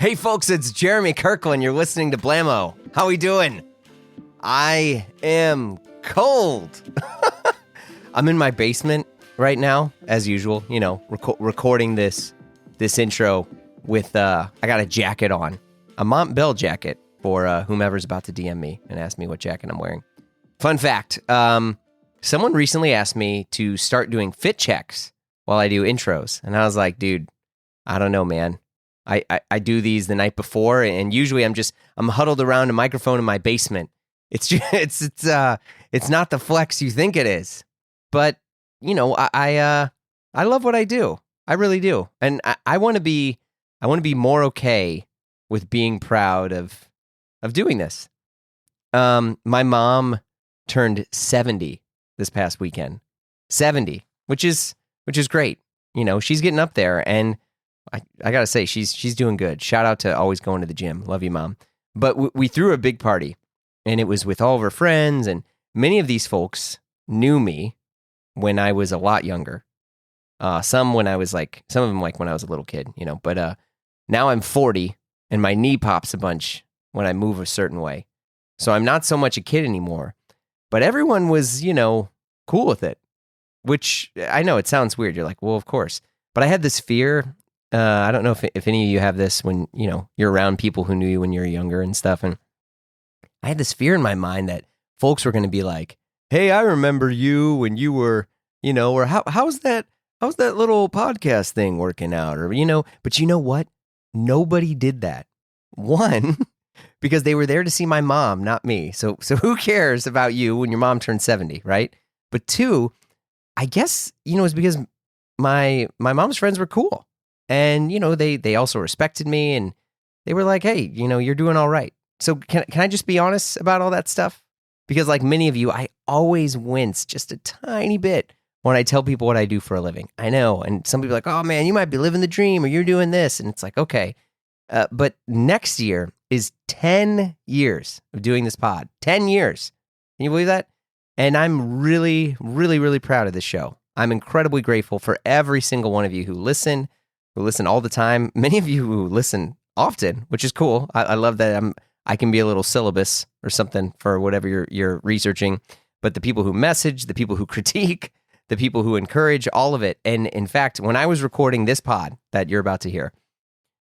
Hey folks, it's Jeremy Kirkland. You're listening to Blammo. How we doing? I am cold. I'm in my basement right now, as usual, recording this intro with, I got a jacket on, a Montbell jacket for whomever's about to DM me and ask me what jacket I'm wearing. Fun fact, someone recently asked me to start doing fit checks while I do intros. And I was like, dude, I don't know, man. I do these the night before, and usually I'm huddled around a microphone in my basement. It's not the flex you think it is, but I love what I do. I really do, and I want to be more okay with being proud of doing this. My mom turned 70 this past weekend, 70, which is great. She's getting up there, and I gotta say, she's doing good. Shout out to always going to the gym. Love you, Mom. But we threw a big party, and it was with all of her friends, and many of these folks knew me when I was a lot younger. Some of them when I was a little kid, But now I'm 40, and my knee pops a bunch when I move a certain way. So I'm not so much a kid anymore. But everyone was, cool with it, which I know it sounds weird. You're like, well, of course. But I had this fear. I don't know if any of you have this when, you're around people who knew you when you were younger and stuff. And I had this fear in my mind that folks were going to be like, hey, I remember you when you were, or how's that little podcast thing working out? Or, but you know what? Nobody did that. One, because they were there to see my mom, not me. So who cares about you when your mom turned 70, right? But two, I guess, it's because my mom's friends were cool. And, they also respected me, and they were like, hey, you're doing all right. So can I just be honest about all that stuff? Because like many of you, I always wince just a tiny bit when I tell people what I do for a living. I know. And some people are like, oh man, you might be living the dream, or you're doing this. And it's like, okay. But next year is 10 years of doing this pod. 10 years. Can you believe that? And I'm really, really, really proud of this show. I'm incredibly grateful for every single one of you who listen all the time. Many of you who listen often, which is cool. I love that I can be a little syllabus or something for whatever you're researching. But the people who message, the people who critique, the people who encourage, all of it. And in fact, when I was recording this pod that you're about to hear,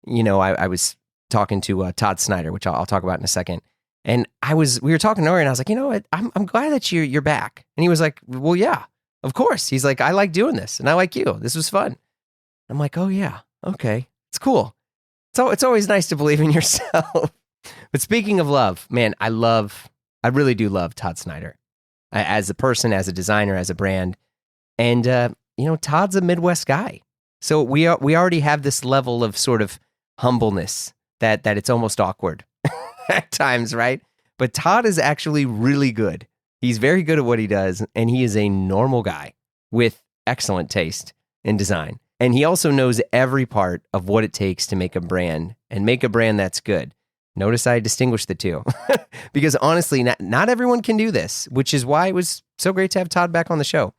I was talking to Todd Snyder, which I'll talk about in a second. And we were talking earlier, and I was like, I'm glad that you're back. And he was like, well, yeah, of course. He's like, I like doing this, and I like you. This was fun. I'm like, oh yeah, okay, it's cool. So it's always nice to believe in yourself. But speaking of love, man, I really do love Todd Snyder as a person, as a designer, as a brand. And, Todd's a Midwest guy. So we already have this level of sort of humbleness that it's almost awkward at times, right? But Todd is actually really good. He's very good at what he does, and he is a normal guy with excellent taste in design. And he also knows every part of what it takes to make a brand and make a brand that's good. Notice I distinguish the two because honestly, not everyone can do this, which is why it was so great to have Todd back on the show.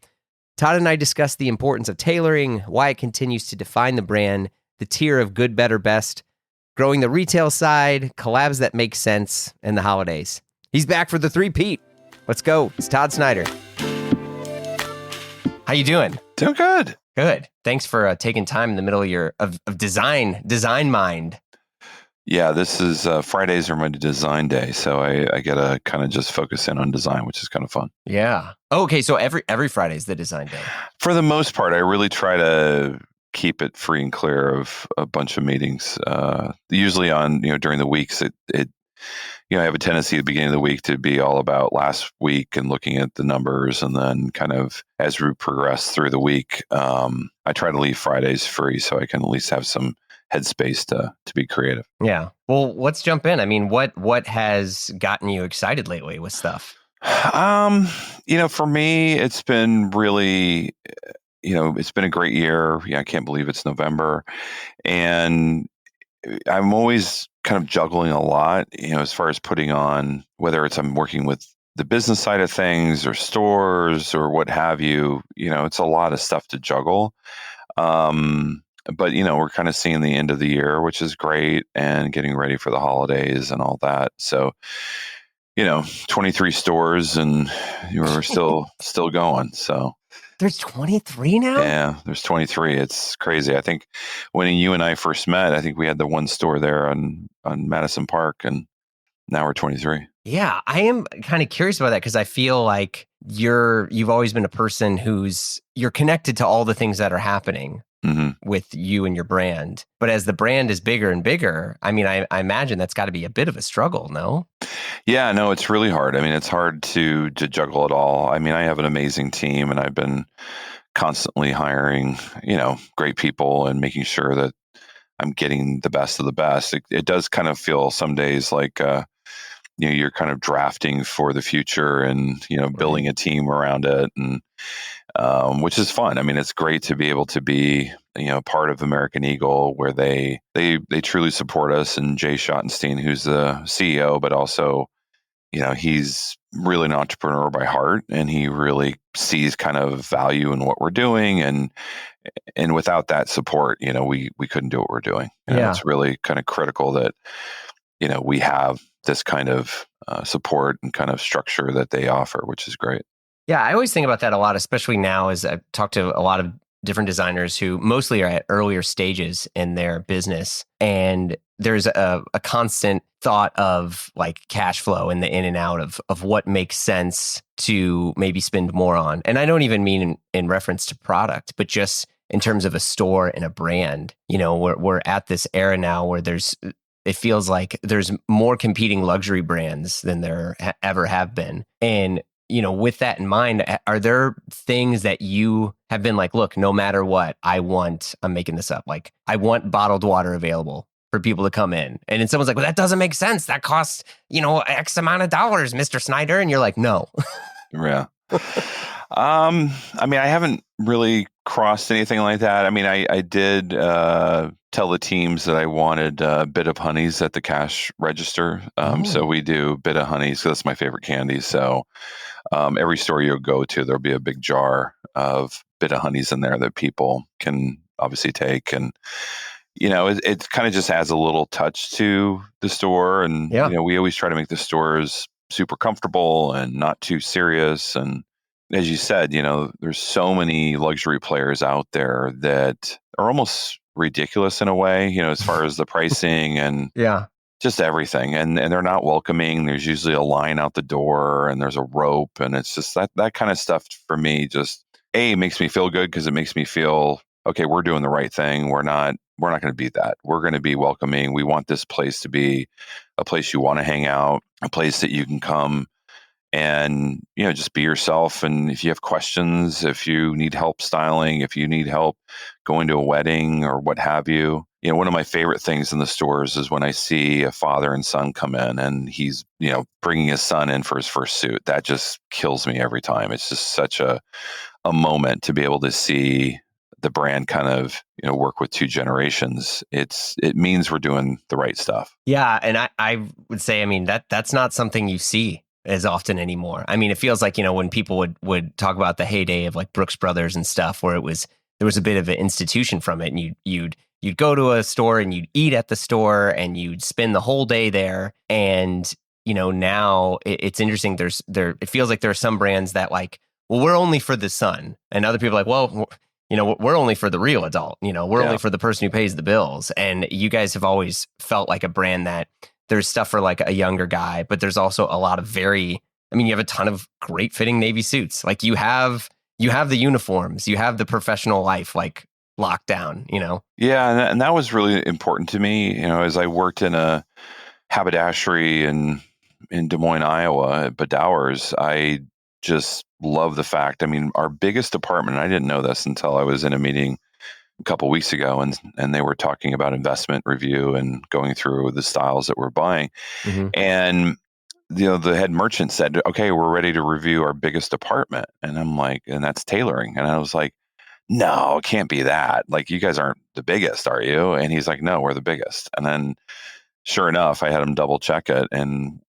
Todd and I discussed the importance of tailoring, why it continues to define the brand, the tier of good, better, best, growing the retail side, collabs that make sense, and the holidays. He's back for the three-peat. Let's go. It's Todd Snyder. How you doing? Doing good. Good. Thanks for taking time in the middle of design mind. Yeah, this is Fridays are my design day, so I get to kind of just focus in on design, which is kind of fun. Yeah. Oh, okay, so every Friday is the design day. For the most part, I really try to keep it free and clear of a bunch of meetings. Usually on during the weeks, I have a tendency at the beginning of the week to be all about last week and looking at the numbers, and then kind of as we progress through the week, I try to leave Fridays free so I can at least have some headspace to be creative. Yeah. Well, let's jump in. I mean, what has gotten you excited lately with stuff? For me, it's been really, it's been a great year. Yeah, I can't believe it's November, and I'm always kind of juggling a lot, as far as putting on, whether it's I'm working with the business side of things or stores or what have you, it's a lot of stuff to juggle. But we're kind of seeing the end of the year, which is great, and getting ready for the holidays and all that. So 23 stores, and we're still going. So There's 23 now? yeah, there's 23. It's crazy. I think when you and I first met, I think we had the one store there on Madison Park, and now we're 23. Yeah, I am kind of curious about that because I feel like you've always been a person you're connected to all the things that are happening Hmm. with you and your brand. But as the brand is bigger and bigger, I mean, I imagine that's got to be a bit of a struggle, no? Yeah, no, it's really hard. I mean, it's hard to juggle it all. I mean, I have an amazing team, and I've been constantly hiring, great people and making sure that I'm getting the best of the best. It does kind of feel some days like, you're kind of drafting for the future and, Right. building a team around it, and which is fun. I mean, it's great to be able to be, part of American Eagle, where they truly support us. And Jay Schottenstein, who's the CEO, but also, he's really an entrepreneur by heart, and he really sees kind of value in what we're doing. And without that support, we couldn't do what we're doing. Yeah. It's really kind of critical that, we have this kind of support and kind of structure that they offer, which is great. Yeah, I always think about that a lot, especially now as I've talked to a lot of different designers who mostly are at earlier stages in their business. And there's a constant thought of like cash flow and the in and out of what makes sense to maybe spend more on. And I don't even mean in reference to product, but just in terms of a store and a brand. We're at this era now where it feels like there's more competing luxury brands than there ever have been. And with that in mind, are there things that you have been like, look, no matter what, I'm making this up. Like, I want bottled water available for people to come in. And then someone's like, well, that doesn't make sense. That costs, X amount of dollars, Mr. Snyder. And you're like, no. Yeah. I mean, I haven't really crossed anything like that. I mean, I did tell the teams that I wanted a bit of honeys at the cash register. So Oh, we do bit of honeys. So that's my favorite candy. So every store you go to, there'll be a big jar of bit of honeys in there that people can obviously take. And, it kind of just adds a little touch to the store. And, yeah. we always try to make the stores super comfortable and not too serious. And as you said, there's so many luxury players out there that are almost ridiculous in a way, as far as the pricing and Yeah. just everything. And they're not welcoming. There's usually a line out the door, and there's a rope, and it's just that kind of stuff for me just makes me feel good, because it makes me feel okay, we're doing the right thing. We're not going to be that. We're going to be welcoming. We want this place to be a place you want to hang out, a place that you can come and just be yourself. And if you have questions, if you need help styling, if you need help going to a wedding or what have you, one of my favorite things in the stores is when I see a father and son come in, and he's bringing his son in for his first suit. That just kills me every time. It's just such a moment to be able to see the brand kind of work with two generations. It means we're doing the right stuff. Yeah. And I would say, I mean, that's not something you see as often anymore. I mean, it feels like, when people would talk about the heyday of like Brooks Brothers and stuff, where there was a bit of an institution from it, and you'd go to a store and you'd eat at the store and you'd spend the whole day there. And, now it's interesting. It feels like there are some brands that like, well, we're only for the son, and other people are like, well, we're only for the real adult. We're only Yeah. for the person who pays the bills. And you guys have always felt like a brand that there's stuff for like a younger guy, but there's also a lot of you have a ton of great fitting Navy suits. Like you have the uniforms, you have the professional life like locked down. Yeah, and that was really important to me. As I worked in a haberdashery in Des Moines, Iowa, at Bedowers, I just love the fact. I mean, our biggest department. I didn't know this until I was in a meeting a couple weeks ago, and they were talking about investment review and going through the styles that we're buying. Hmm. And the head merchant said, "Okay, we're ready to review our biggest department." And I'm like, "And that's tailoring." And I was like, "No, it can't be that. Like, you guys aren't the biggest, are you?" And he's like, "No, we're the biggest." And then sure enough, I had him double check it, and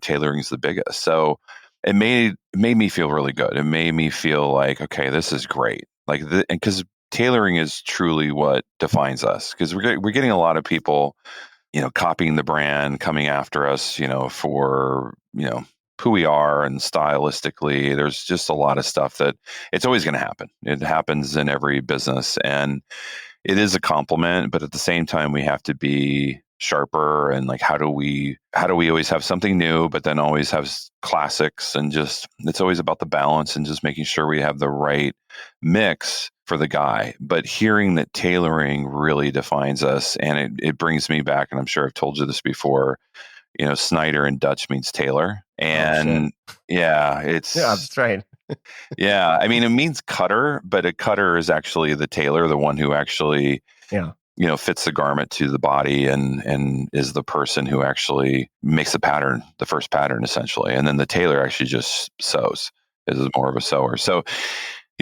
tailoring is the biggest. So it made me feel really good. It made me feel like, okay, this is great. Like, because tailoring is truly what defines us, because we're getting a lot of people, copying the brand, coming after us, for, who we are and stylistically. There's just a lot of stuff that it's always going to happen. It happens in every business, and it is a compliment, but at the same time, we have to be sharper. And like, how do we always have something new, but then always have classics, and just, it's always about the balance and just making sure we have the right mix for the guy. But hearing that tailoring really defines us, and it brings me back, and I'm sure I've told you this before, Snyder in Dutch means tailor. Oh, shit. And yeah, Yeah, that's right. yeah, I mean, it means cutter, but a cutter is actually the tailor, the one who actually, Yeah. fits the garment to the body, and is the person who actually makes the pattern, the first pattern, essentially. And then the tailor actually just sews, is more of a sewer. So,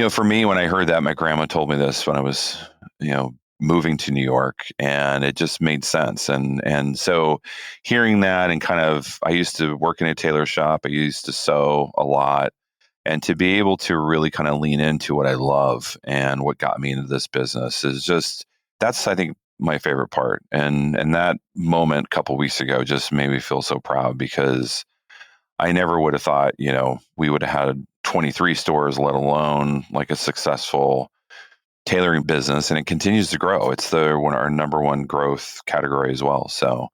for me, when I heard that, my grandma told me this when I was, moving to New York, and it just made sense. And so hearing that, and kind of, I used to work in a tailor shop. I used to sew a lot, and to be able to really kind of lean into what I love and what got me into this business is just, that's, I think, my favorite part. And that moment a couple weeks ago just made me feel so proud, because I never would have thought, we would have had 23 stores, let alone like a successful tailoring business. And it continues to grow. It's our number one growth category as well. So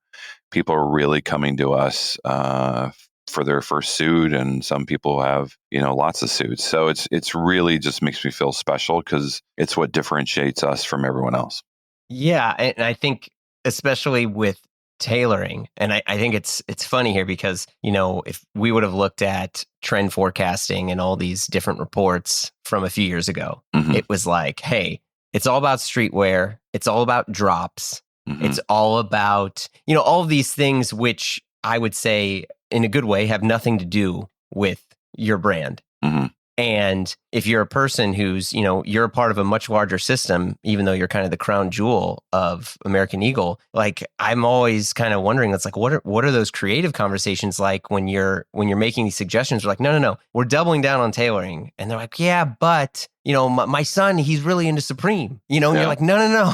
people are really coming to us for their first suit, and some people have lots of suits. So it's really just makes me feel special, because it's what differentiates us from everyone else. Yeah, and I think especially with tailoring, and I think it's funny here because, if we would have looked at trend forecasting and all these different reports from a few years ago, Mm-hmm. it was like, hey, it's all about streetwear, it's all about drops, Mm-hmm. it's all about, all of these things, which I would say in a good way have nothing to do with your brand. Mm-hmm. And if you're a person who's, you're a part of a much larger system, even though you're kind of the crown jewel of American Eagle, like, I'm always kind of wondering, it's like, what are those creative conversations like when you're making these suggestions? We're like, no, we're doubling down on tailoring. And they're like, yeah, but, my son, he's really into Supreme, and Yeah. you're like, no,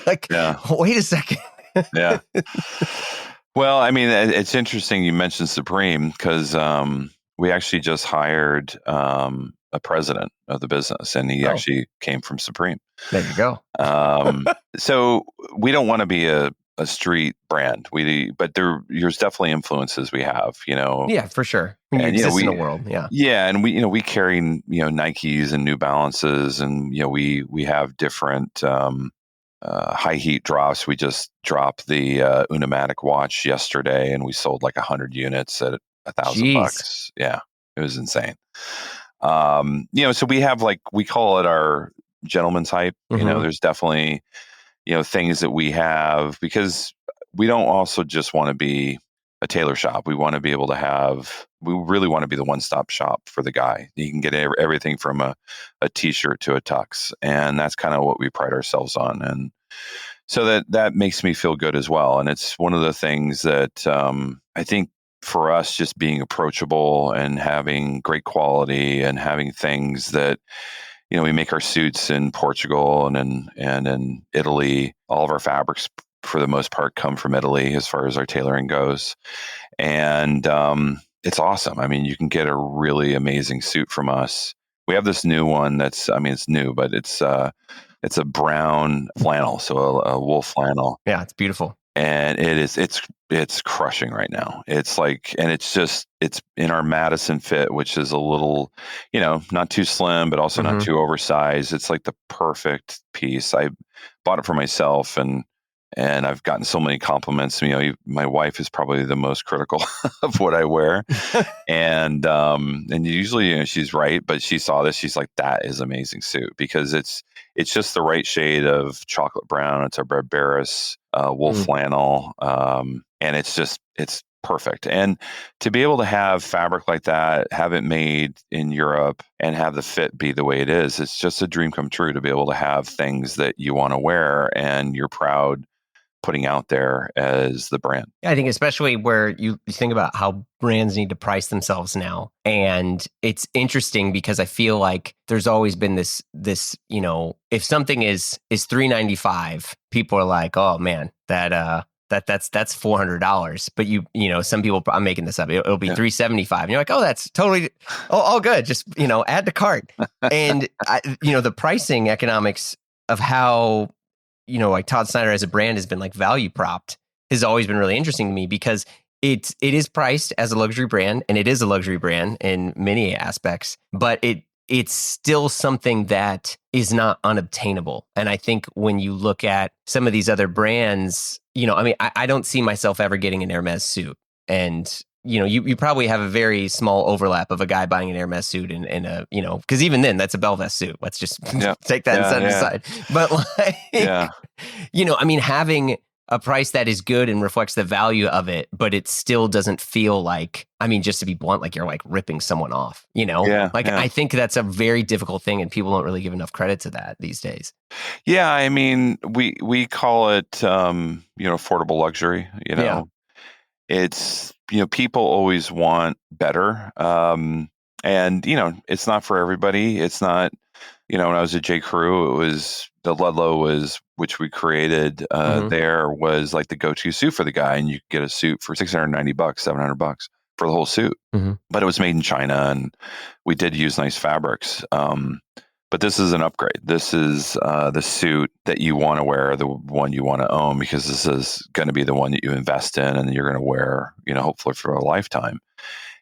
like, Yeah. wait a second. Yeah. Well, I mean, it's interesting you mentioned Supreme, because we actually just hired a president of the business, and he Oh. actually came from Supreme. There you go. So we don't want to be a street brand. But there's definitely influences we have, Yeah, for sure. When you And, exist in a world. Yeah. Yeah, and we carry Nikes and New Balances, and we have different high heat drops. We just dropped the Unimatic watch yesterday, and we sold like 100 units at $1,000. Yeah, it was insane. So we have, like, we call it our gentleman's hype. Mhm. There's definitely things that we have, because we don't also just want to be a tailor shop. We want to be able to we really want to be the one-stop shop for the guy. You can get everything from a t-shirt to a tux, and that's kind of what we pride ourselves on. And so that makes me feel good as well. And it's one of the things that I think, for us, just being approachable and having great quality, and having things that, we make our suits in Portugal and in Italy. All of our fabrics, for the most part, come from Italy as far as our tailoring goes. And it's awesome. I mean, you can get a really amazing suit from us. We have this new one it's new, but it's a brown flannel, so a wool flannel. Yeah, it's beautiful. And it's crushing right now. It's like, and it's in our Madison fit, which is a little, not too slim, but also not too oversized. It's like the perfect piece. I bought it for myself, and I've gotten so many compliments. My wife is probably the most critical of what I wear. And usually, she's right, but she saw this. She's like, that is amazing suit, because it's just the right shade of chocolate brown. It's a Barbaros wool flannel. And it's perfect. And to be able to have fabric like that, have it made in Europe, and have the fit be the way it is, it's just a dream come true, to be able to have things that you want to wear and you're proud putting out there as the brand. I think especially where you think about how brands need to price themselves now. And it's interesting because I feel like there's always been this, if something is $395, people are like, oh man, that's $400. But some people, I'm making this up, it'll be $375. And you're like, oh, that's totally, all good. Just, add to cart. And the pricing economics of how, like Todd Snyder as a brand has been like value propped has always been really interesting to me, because it is priced as a luxury brand, and it is a luxury brand in many aspects, but it's still something that is not unobtainable. And I think when you look at some of these other brands, I don't see myself ever getting an Hermes suit. And you probably have a very small overlap of a guy buying an Hermes suit and a, because even then that's a Belvest suit. Let's just take that and set it aside. But having a price that is good and reflects the value of it, but it still doesn't feel like, just to be blunt, like you're like ripping someone off, I think that's a very difficult thing, and people don't really give enough credit to that these days. Yeah. We call it, affordable luxury, It's, people always want better. And, it's not for everybody. It's not, when I was at J. Crew, it was the Ludlow which we created there was like the go-to suit for the guy. And you could get a suit for $690, $700 for the whole suit. But it was made in China, and we did use nice fabrics. But this is an upgrade. This is the suit that you want to wear, the one you want to own, because this is going to be the one that you invest in and you're going to wear, hopefully for a lifetime.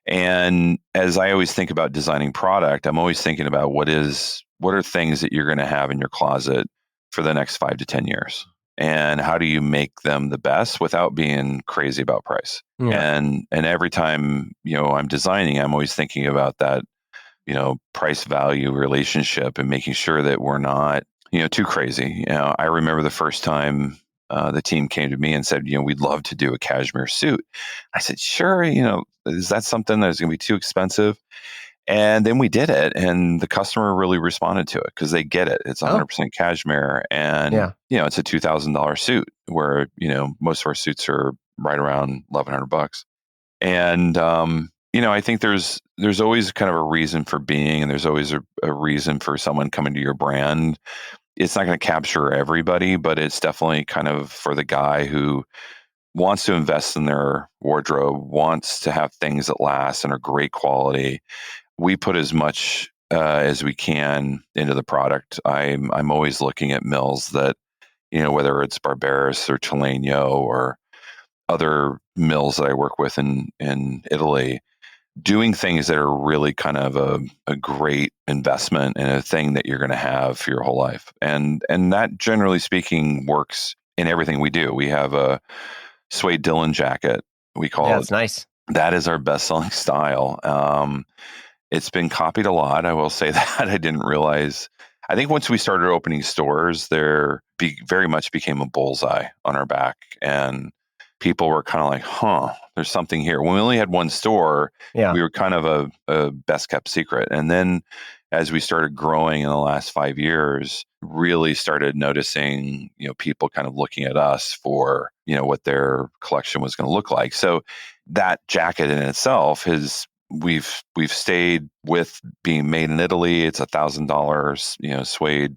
And as I always think about designing product, I'm always thinking about what are things that you're going to have in your closet for the next 5 to 10 years, and how do you make them the best without being crazy about price? And every time I'm designing, I'm always thinking about that price value relationship and making sure that we're not, too crazy. I remember the first time the team came to me and said, we'd love to do a cashmere suit. I said, sure. Is that something that's going to be too expensive? And then we did it, and the customer really responded to it because they get it. It's 100% cashmere, and it's a $2,000 suit where most of our suits are right around $1,100. And I think there's always kind of a reason for being, and there's always a reason for someone coming to your brand. It's not going to capture everybody, but it's definitely kind of for the guy who wants to invest in their wardrobe, wants to have things that last and are great quality. We put as much as we can into the product. I'm always looking at mills that, whether it's Barbaros or Toleno or other mills that I work with in Italy, doing things that are really kind of a great investment and a thing that you're going to have for your whole life. And that, generally speaking, works in everything we do. We have a suede Dylan jacket. We call it. It's nice. That is our best-selling style. It's been copied a lot. I will say that. I didn't realize. I think once we started opening stores, very much became a bullseye on our back, and people were kind of like, there's something here. When we only had one store, we were kind of a best kept secret. And then as we started growing in the last 5 years, really started noticing, people kind of looking at us for, what their collection was going to look like. So that jacket in itself we've stayed with being made in Italy. It's $1,000, suede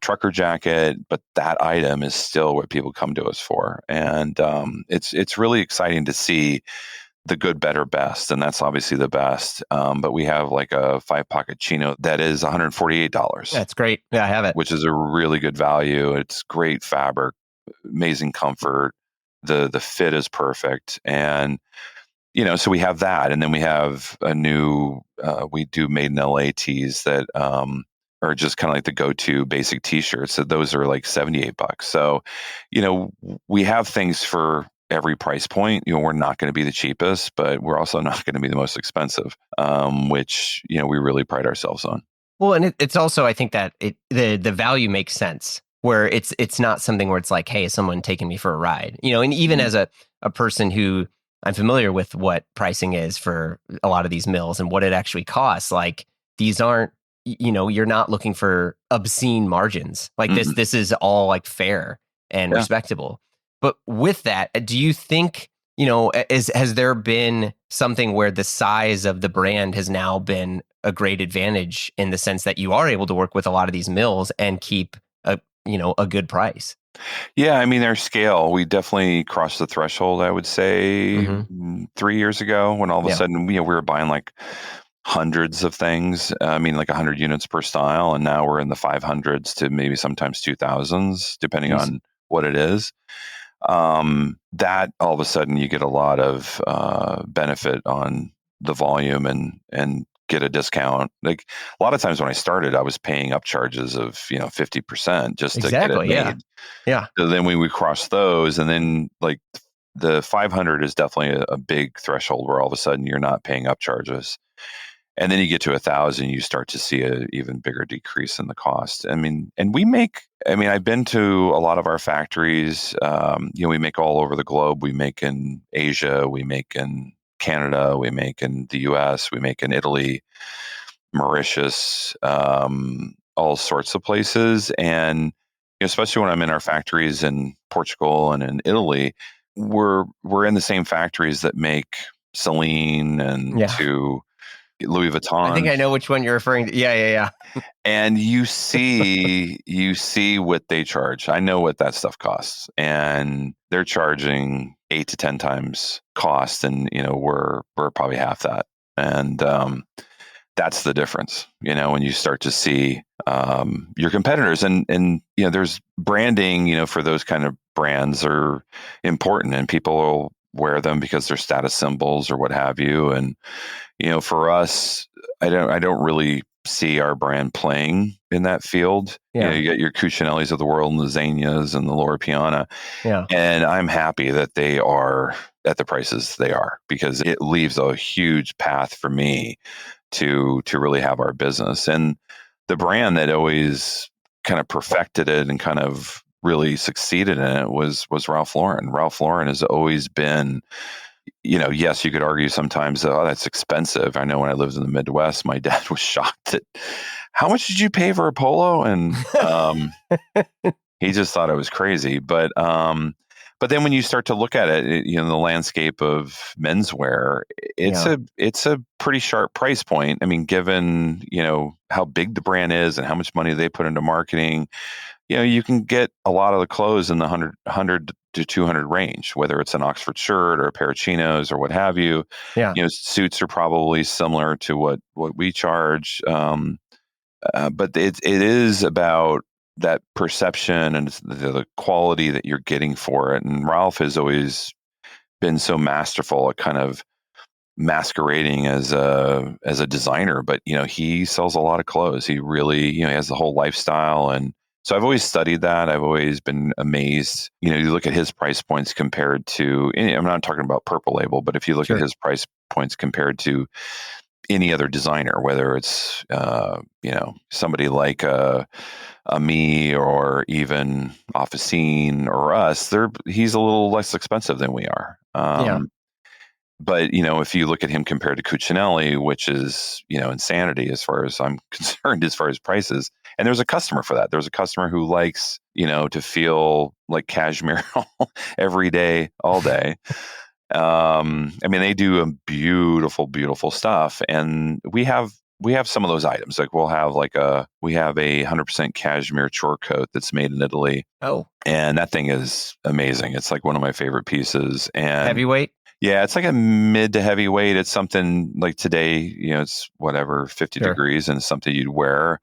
trucker jacket, but that item is still what people come to us for. And it's really exciting to see the good, better, best. And that's obviously the best. But we have like a 5-pocket chino that is $148. That's great. Yeah, I have it. Which is a really good value. It's great fabric, amazing comfort. The fit is perfect. And so we have that. And then we have a new, we do made in LA tees that are just kind of like the go-to basic t-shirts. So those are like $78. So, we have things for every price point. We're not going to be the cheapest, but we're also not going to be the most expensive, which, we really pride ourselves on. Well, and it's also, I think that the value makes sense, where it's not something where it's like, hey, is someone taking me for a ride? And even as a person who I'm familiar with what pricing is for a lot of these mills and what it actually costs. Like, these aren't, you're not looking for obscene margins. Like this is all like fair and respectable. But with that, do you think, has there been something where the size of the brand has now been a great advantage in the sense that you are able to work with a lot of these mills and keep a good price? Yeah, I mean, our scale, we definitely crossed the threshold, I would say, Mm-hmm. 3 years ago when all of a Yeah. sudden, we were buying like hundreds of things. I mean, like 100 units per style. And now we're in the 500s to maybe sometimes 2000s, depending Jeez. on what it is. That all of a sudden you get a lot of benefit on the volume and get a discount. Like a lot of times when I started, I was paying up charges of 50% just to get it Exactly. Yeah. made. Yeah. So then we would cross those, and then like the 500 is definitely a big threshold where all of a sudden you're not paying up charges. And then you get to 1,000, you start to see a even bigger decrease in the cost. I mean, and I've been to a lot of our factories. We make all over the globe. We make in Asia, we make in Canada, we make in the US, we make in Italy, Mauritius, all sorts of places. And especially when I'm in our factories in Portugal and in Italy, we're in the same factories that make Celine and Yeah. to Louis I think Vuitton, I know which one you're referring to. Yeah. Yeah. and you see what they charge. I know what that stuff costs, and they're charging 8 to 10 times cost, and we're probably half that, and that's the difference. When you start to see your competitors, and there's branding. For those kind of brands are important, and people will wear them because they're status symbols or what have you, and for us, I don't really see our brand playing in that field. Yeah. You get your Cucinellis of the world and the Zegnas and the Loro Piana, Yeah. and I'm happy that they are at the prices they are because it leaves a huge path for me to really have our business. And the brand that always kind of perfected it and kind of really succeeded in it was Ralph Lauren. Ralph Lauren has always been, yes, you could argue sometimes, oh, that's expensive. I know when I lived in the Midwest, my dad was shocked at how much did you pay for a polo? And he just thought it was crazy. But then when you start to look at it, the landscape of menswear, Yeah. it's a pretty sharp price point. I mean, given, how big the brand is and how much money they put into marketing, you can get a lot of the clothes in the 100 to 200 range, whether it's an Oxford shirt or a pair of chinos or what have you. Yeah. Suits are probably similar to what we charge. But it is about that perception and the quality that you're getting for it. And Ralph has always been so masterful at kind of masquerading as a designer, but he sells a lot of clothes. He really, he has the whole lifestyle. And so I've always studied that. I've always been amazed. You look at his price points compared to, I'm not talking about Purple Label, but if you look at Sure. his price points compared to any other designer, whether it's somebody like a me or even Officine or us, he's a little less expensive than we are. Yeah. But if you look at him compared to Cucinelli, which is insanity as far as I'm concerned, as far as prices, and there's a customer for that. There's a customer who likes to feel like cashmere every day, all day. I mean, they do a beautiful, beautiful stuff, and we have some of those items. Like we have a 100% cashmere chore coat that's made in Italy, Oh, and that thing is amazing. It's like one of my favorite pieces. And heavyweight. yeah, it's like a mid to heavyweight. It's something like today, it's whatever 50 Sure. degrees, and it's something you'd wear,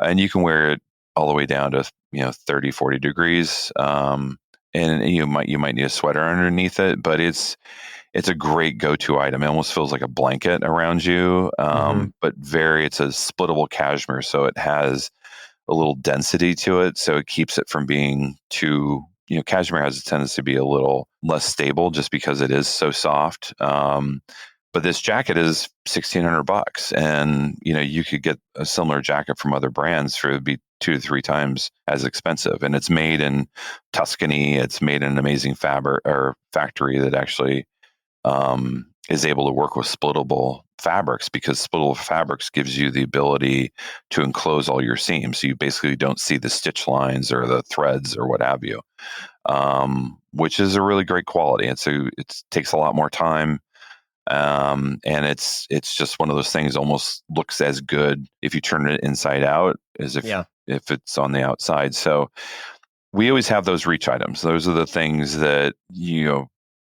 and you can wear it all the way down to 30, 40 degrees. And you might need a sweater underneath it, but it's a great go-to item. It almost feels like a blanket around you, Mm-hmm. but it's a splittable cashmere, so it has a little density to it, so it keeps it from being too. Cashmere has a tendency to be a little less stable just because it is so soft. But this jacket is $1,600, and you could get a similar jacket from other brands for it'd be 2 to 3 times as expensive. And it's made in Tuscany. It's made in an amazing fabric or factory that actually is able to work with splittable fabrics, because splittable fabrics gives you the ability to enclose all your seams. So you basically don't see the stitch lines or the threads or what have you. which is a really great quality. And so it takes a lot more time. And it's just one of those things, almost looks as good if you turn it inside out as if it's on the outside. So we always have those reach items. Those are the things that,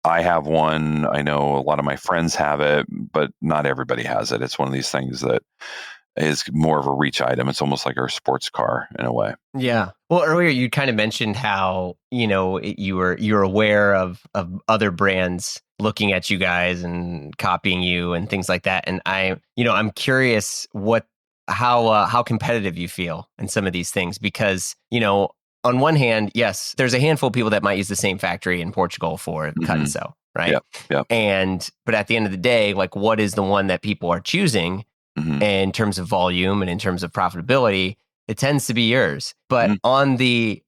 I have one. I know a lot of my friends have it, but not everybody has it. It's one of these things that is more of a reach item. It's almost like our sports car in a way. Yeah. Well, earlier you kind of mentioned how, you're aware of other brands looking at you guys and copying you and things like that. And I'm curious how competitive you feel in some of these things, because, on one hand, yes, there's a handful of people that might use the same factory in Portugal for cut and sew, right? Yeah. But at the end of the day, like, what is the one that people are choosing in terms of volume and in terms of profitability? It tends to be yours. But on the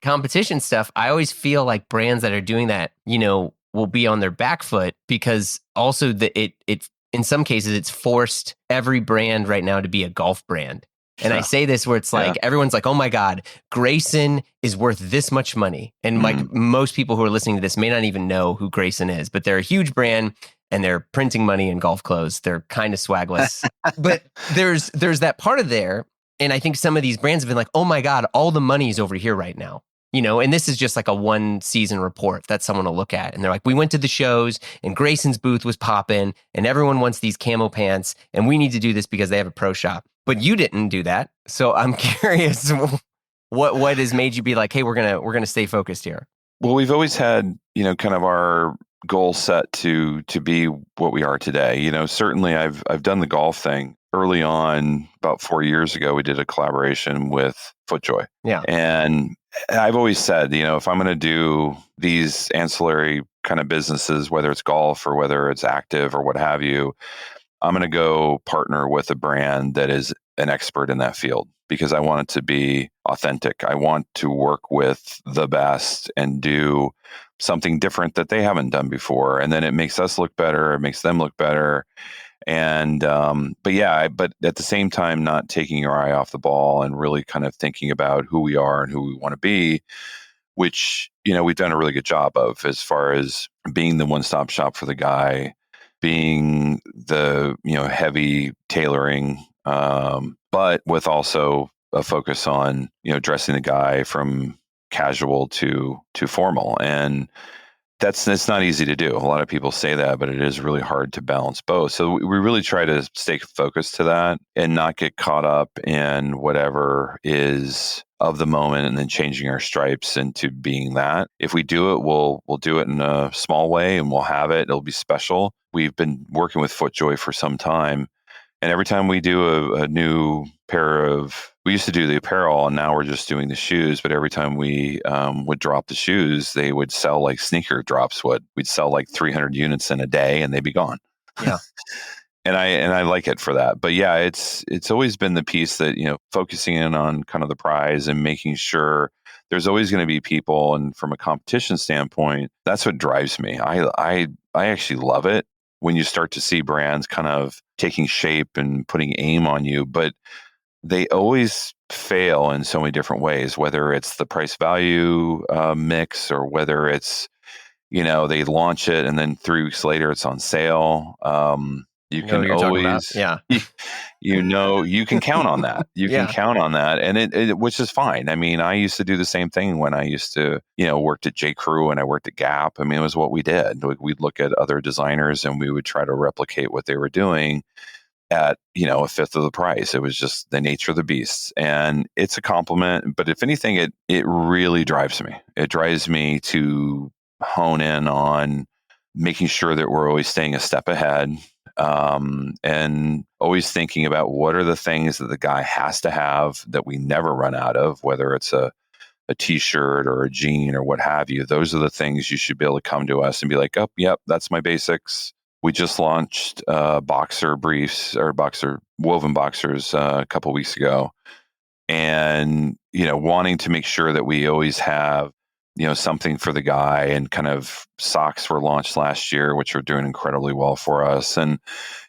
competition stuff, I always feel like brands that are doing that, will be on their back foot, because also it in some cases it's forced every brand right now to be a golf brand. And I say this where it's like, everyone's like, oh my God, Grayson is worth this much money. And like most people who are listening to this may not even know who Grayson is, but they're a huge brand and they're printing money in golf clothes. They're kind of swagless. But there's that part of there. And I think some of these brands have been like, oh my God, all the money is over here right now. And this is just like a 1-season report that someone will look at. And they're like, we went to the shows and Grayson's booth was popping and everyone wants these camo pants and we need to do this because they have a pro shop. But you didn't do that. So I'm curious what has made you be like, hey, we're gonna stay focused here. Well, we've always had, kind of our goal set to be what we are today. Certainly I've done the golf thing early on. About 4 years ago, we did a collaboration with FootJoy. Yeah. And I've always said, if I'm going to do these ancillary kind of businesses, whether it's golf or whether it's active or what have you, I'm going to go partner with a brand that is an expert in that field, because I want it to be authentic. I want to work with the best and do something different that they haven't done before. And then it makes us look better. It makes them look better. And, but at the same time, not taking your eye off the ball and really kind of thinking about who we are and who we want to be, which, we've done a really good job of, as far as being the one-stop shop for the guy, being the, heavy tailoring, but with also a focus on, dressing the guy from casual to formal. And it's not easy to do. A lot of people say that, but it is really hard to balance both. So we really try to stay focused to that and not get caught up in whatever is of the moment and then changing our stripes into being that. If we do it, we'll do it in a small way and we'll have it. It'll be special. We've been working with FootJoy for some time. And every time we do a new pair of, we used to do the apparel and now we're just doing the shoes. But every time we would drop the shoes, they would sell like sneaker drops would. We'd sell like 300 units in a day and they'd be gone. Yeah. And I like it for that. But yeah, it's always been the piece that, focusing in on kind of the prize and making sure there's always going to be people. And from a competition standpoint, that's what drives me. I actually love it when you start to see brands kind of taking shape and putting aim on you, but they always fail in so many different ways, whether it's the price value mix or whether it's, they launch it and then 3 weeks later it's on sale. You can always, you can count on that. You can count on that. And it, which is fine. I mean, I used to do the same thing when I used to, worked at J. Crew and I worked at Gap. I mean, it was what we did. We'd look at other designers and we would try to replicate what they were doing at, a fifth of the price. It was just the nature of the beast. And it's a compliment. But if anything, it really drives me. It drives me to hone in on making sure that we're always staying a step ahead. And always thinking about what are the things that the guy has to have that we never run out of, whether it's a t-shirt or a jean or what have you. Those are the things you should be able to come to us and be like, oh, yep, that's my basics. We just launched boxer briefs or boxer woven boxers a couple weeks ago. And, wanting to make sure that we always have, something for the guy. And kind of socks were launched last year, which are doing incredibly well for us. And,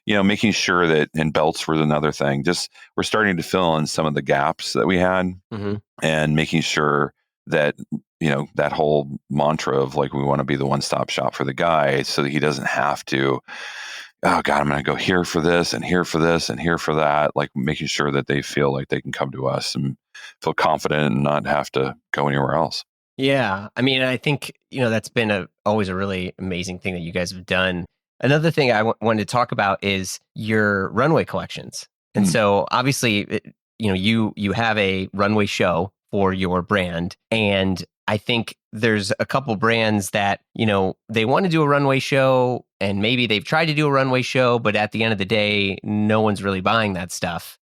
making sure that, and belts were another thing. Just we're starting to fill in some of the gaps that we had and making sure that, that whole mantra of like, we want to be the one-stop shop for the guy so that he doesn't have to, oh God, I'm going to go here for this and here for this and here for that. Like making sure that they feel like they can come to us and feel confident and not have to go anywhere else. Yeah. I mean, I think, that's been always a really amazing thing that you guys have done. Another thing I wanted to talk about is your runway collections. And Mm. so obviously, you have a runway show for your brand. And I think there's a couple brands that, they want to do a runway show and maybe they've tried to do a runway show, but at the end of the day, no one's really buying that stuff.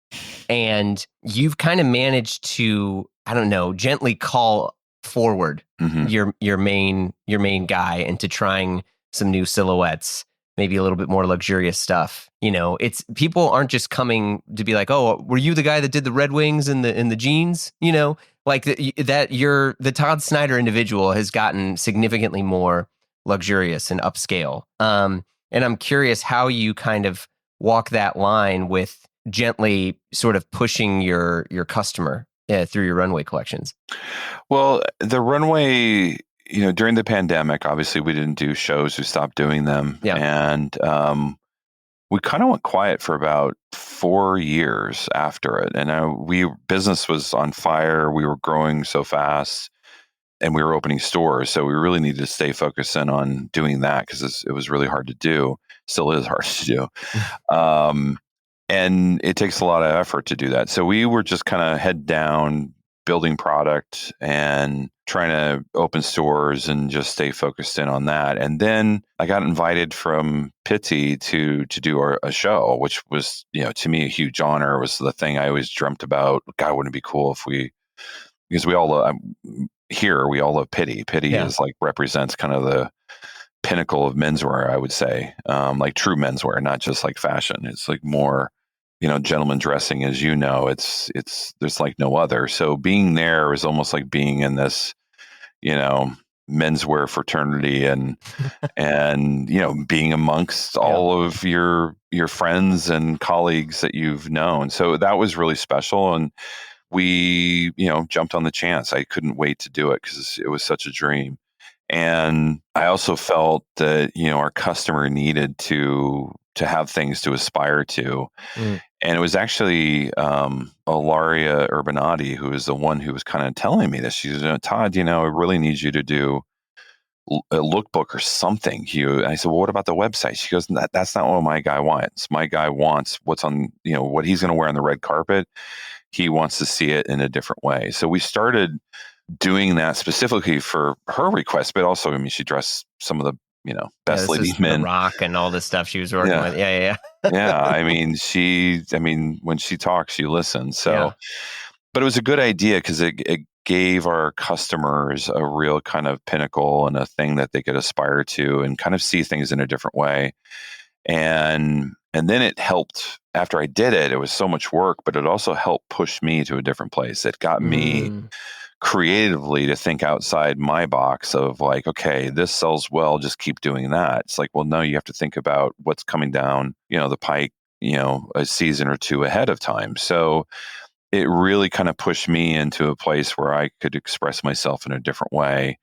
And you've kind of managed to, I don't know, gently call forward Mm-hmm. your main guy into trying some new silhouettes, maybe a little bit more luxurious stuff. It's people aren't just coming to be like, oh, were you the guy that did the Red Wings and the jeans? Like that you're the Todd Snyder individual has gotten significantly more luxurious and upscale. And I'm curious how you kind of walk that line with gently sort of pushing your customer through your runway collections. Well, the runway, during the pandemic, obviously we didn't do shows. We stopped doing them. Yeah. And we kind of went quiet for about 4 years after it. And business was on fire. We were growing so fast and we were opening stores. So we really needed to stay focused in on doing that because it was really hard to do. Still is hard to do. And it takes a lot of effort to do that. So we were just kind of head down, building product and trying to open stores and just stay focused in on that. And then I got invited from Pitti to do a show, which was, to me, a huge honor. It was the thing I always dreamt about. God, wouldn't it be cool if because we all love, here, we all love Pitti. Pitti is like represents kind of the pinnacle of menswear, I would say, like true menswear, not just like fashion. It's like more, gentleman dressing, as it's there's like no other. So being there is almost like being in this, menswear fraternity and being amongst all of your friends and colleagues that you've known. So that was really special. And we, jumped on the chance. I couldn't wait to do it because it was such a dream. And I also felt that, our customer needed to have things to aspire to. And it was actually Ilaria Urbanati, who is the one who was kind of telling me this. She said, Todd, I really need you to do a lookbook or something. And I said, well, what about the website? She goes, that's not what my guy wants. My guy wants what's on, what he's going to wear on the red carpet. He wants to see it in a different way. So we started doing that specifically for her request, but also, she dressed some of the, best ladies men. The Rock and all this stuff she was working with. Yeah. Yeah. When she talks, you listen. So, but it was a good idea because it gave our customers a real kind of pinnacle and a thing that they could aspire to and kind of see things in a different way. And then it helped after I did it. It was so much work, but it also helped push me to a different place. It got me creatively to think outside my box of like, okay, this sells well, just keep doing that. It's like, well, no, you have to think about what's coming down, the pike, a season or two ahead of time. So it really kind of pushed me into a place where I could express myself in a different way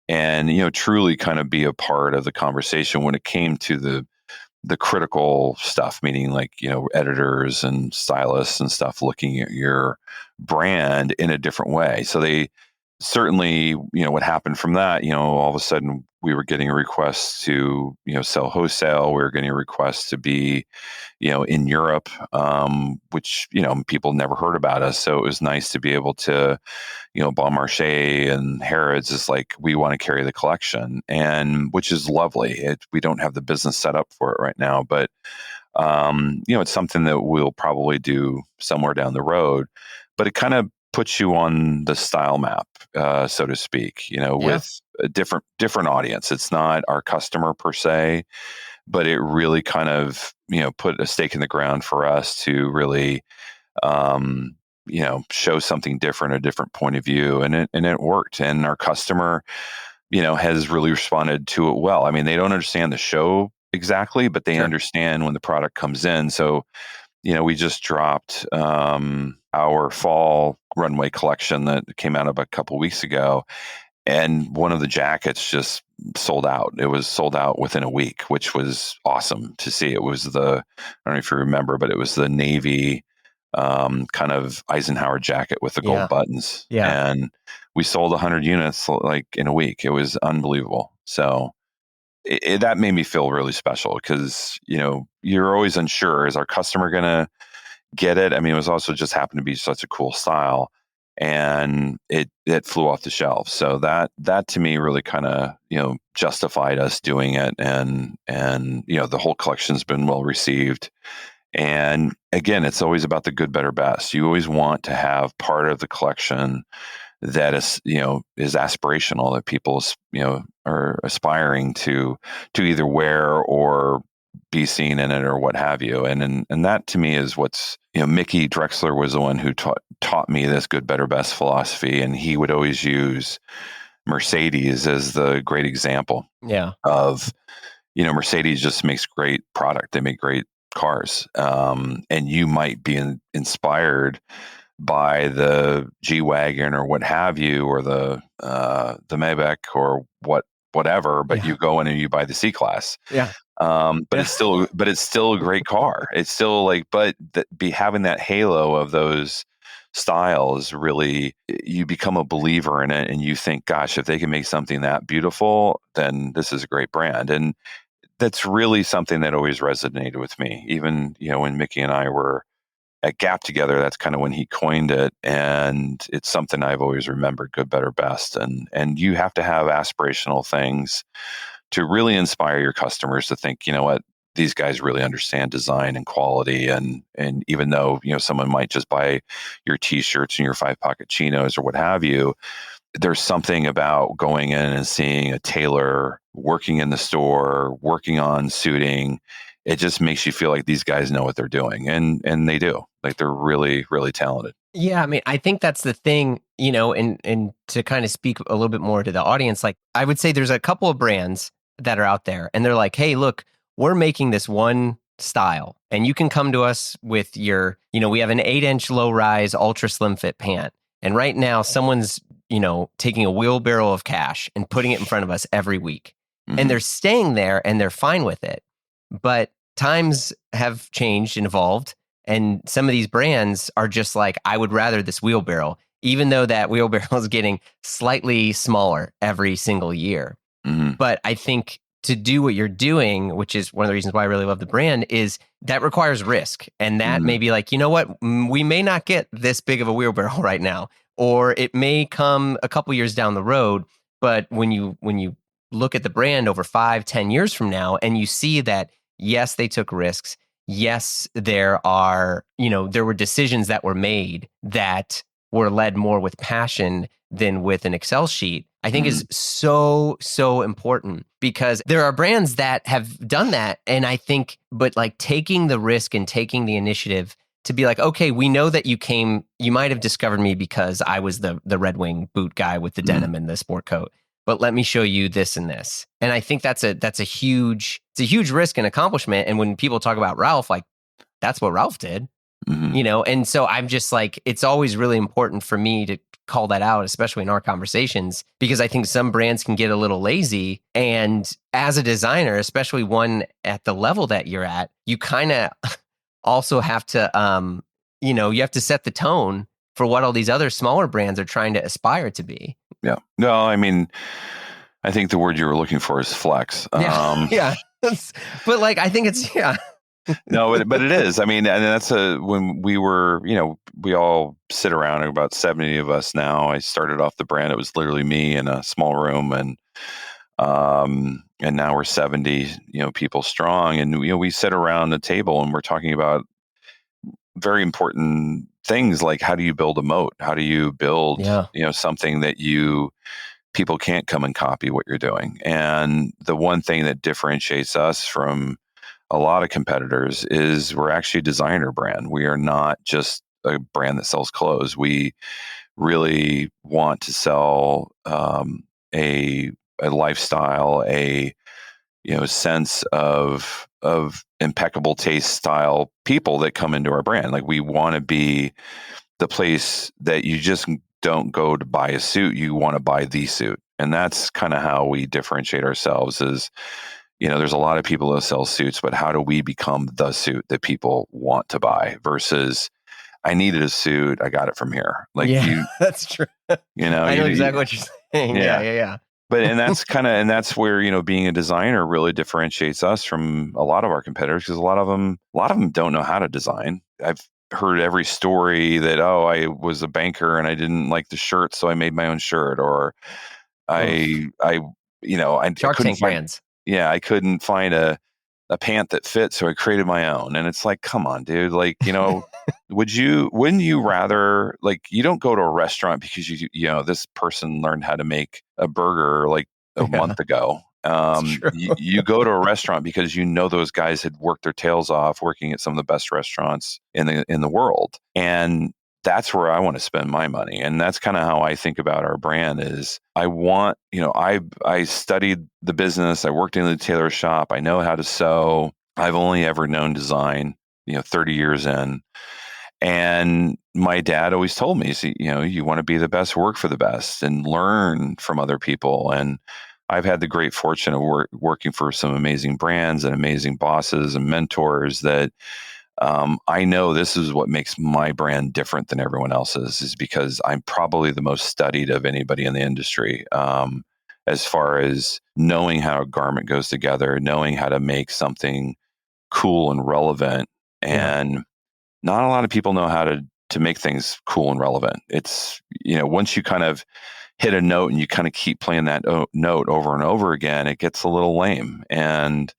and, truly kind of be a part of the conversation when it came to the critical stuff, meaning like, editors and stylists and stuff looking at your brand in a different way. So they certainly, what happened from that, all of a sudden we were getting requests to, sell wholesale. We were getting requests to be, in Europe, which, people never heard about us. So it was nice to be able to, Bon Marché and Harrods is like, we want to carry the collection, and which is lovely. We don't have the business set up for it right now, but, it's something that we'll probably do somewhere down the road, but it kind of puts you on the style map, so to speak, with a different audience. It's not our customer per se, but it really kind of, put a stake in the ground for us to really, show something different, a different point of view. And it worked. And our customer, has really responded to it well. I mean, they don't understand the show exactly, but they understand when the product comes in. So, we just dropped, our fall runway collection that came out about a couple weeks ago, and one of the jackets just sold out. It was sold out within a week, which was awesome to see. It was I don't know if you remember, but it was the navy kind of Eisenhower jacket with the gold Yeah. buttons. Yeah. And we sold 100 units like in a week. It was unbelievable. So that made me feel really special because, you're always unsure. Is our customer going to get it? I mean, it was also just happened to be such a cool style, and it flew off the shelves. So that to me really kind of, justified us doing it. And, the whole collection's been well received. And again, it's always about the good, better, best. You always want to have part of the collection that is aspirational, that people, are aspiring to either wear or be seen in it or what have you. And that to me is what's, Mickey Drexler was the one who taught me this good, better, best philosophy. And he would always use Mercedes as the great example Yeah. of, Mercedes just makes great product. They make great cars. And you might be inspired by the G-Wagon or what have you, or the Maybach or whatever, but Yeah. you go in and you buy the C-Class. Yeah. But Yeah. it's still a great car. It's still like, but having that halo of those styles, really, you become a believer in it, and you think, gosh, if they can make something that beautiful, then this is a great brand. And that's really something that always resonated with me. Even, when Mickey and I were at Gap together, that's kind of when he coined it. And it's something I've always remembered, good, better, best. And you have to have aspirational things to really inspire your customers to think, you know what, these guys really understand design and quality. And even though, someone might just buy your t-shirts and your 5-pocket chinos or what have you, there's something about going in and seeing a tailor working in the store, working on suiting. It just makes you feel like these guys know what they're doing. And they do. Like, they're really, really talented. Yeah, I mean, I think that's the thing, and to kind of speak a little bit more to the audience, like I would say there's a couple of brands that are out there and they're like, hey, look, we're making this one style and you can come to us with your, we have an 8-inch low rise ultra slim fit pant. And right now someone's, taking a wheelbarrow of cash and putting it in front of us every week. Mm-hmm. And they're staying there and they're fine with it. But times have changed and evolved. And some of these brands are just like, I would rather this wheelbarrow, even though that wheelbarrow is getting slightly smaller every single year. Mm-hmm. But I think to do what you're doing, which is one of the reasons why I really love the brand, is that requires risk. And that Mm-hmm. may be like, you know what, we may not get this big of a wheelbarrow right now, or it may come a couple years down the road. But when you look at the brand over 5-10 years from now, and you see that, yes, they took risks. Yes, there were decisions that were made that were led more with passion than with an Excel sheet, I think is so, so important, because there are brands that have done that. And I think, but like taking the risk and taking the initiative to be like, okay, we know that you might have discovered me because I was the Red Wing boot guy with the denim and the sport coat, but let me show you this and this. And I think that's a huge risk and accomplishment. And when people talk about Ralph, like, that's what Ralph did, and so I'm just like, it's always really important for me to call that out, especially in our conversations, because I think some brands can get a little lazy. And as a designer, especially one at the level that you're at, you kind of also have to, you have to set the tone for what all these other smaller brands are trying to aspire to be. Yeah. No, I mean, I think the word you were looking for is flex. Yeah. But like, I think it's, yeah. No, but it is. I mean, and that's when we were, we all sit around, about 70 of us now. I started off the brand. It was literally me in a small room, and now we're 70, people strong. And, we sit around the table and we're talking about very important things, like, how do you build a moat? How do you build, something that people can't come and copy what you're doing? And the one thing that differentiates us from a lot of competitors is we're actually a designer brand. We are not just a brand that sells clothes. We really want to sell a lifestyle, a sense of impeccable taste style people that come into our brand. Like, we want to be the place that you just don't go to buy a suit, you want to buy the suit. And that's kind of how we differentiate ourselves is, there's a lot of people that sell suits, but how do we become the suit that people want to buy versus I needed a suit, I got it from here. Like Yeah, that's true. I know exactly what you're saying. Yeah, yeah. yeah, yeah. But and that's where being a designer really differentiates us from a lot of our competitors because a lot of them don't know how to design. I've heard every story that I was a banker and I didn't like the shirt, so I made my own shirt, or Oof. I Shark couldn't Tank find brands. I couldn't find a pant that fit, so I created my own. And it's like, come on, dude. Like, wouldn't you rather, like, you don't go to a restaurant because this person learned how to make a burger like a Yeah, month ago. it's true. You go to a restaurant because those guys had worked their tails off working at some of the best restaurants in the world. And that's where I want to spend my money. And that's kind of how I think about our brand is I want, I studied the business. I worked in the tailor shop. I know how to sew. I've only ever known design, 30 years in. And my dad always told me, you want to be the best, work for the best and learn from other people. And I've had the great fortune of working for some amazing brands and amazing bosses and mentors that I know this is what makes my brand different than everyone else's is because I'm probably the most studied of anybody in the industry. As far as knowing how a garment goes together, knowing how to make something cool and relevant. Yeah. And not a lot of people know how to make things cool and relevant. It's, once you kind of hit a note and you kind of keep playing that note over and over again, it gets a little lame. And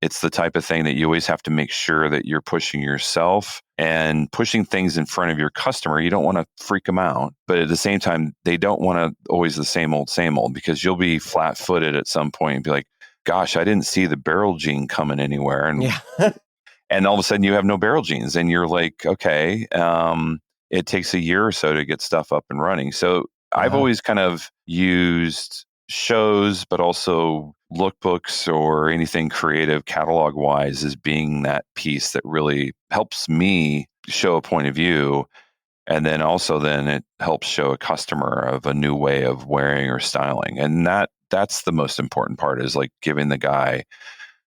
it's the type of thing that you always have to make sure that you're pushing yourself and pushing things in front of your customer. You don't want to freak them out, but at the same time, they don't want to always the same old, because you'll be flat footed at some point and be like, gosh, I didn't see the barrel jean coming anywhere. Yeah. And all of a sudden you have no barrel jeans and you're like, okay, it takes a year or so to get stuff up and running. So I've Yeah. always kind of used shows, but also lookbooks or anything creative catalog wise as being that piece that really helps me show a point of view. And then it helps show a customer of a new way of wearing or styling. And that's the most important part is like giving the guy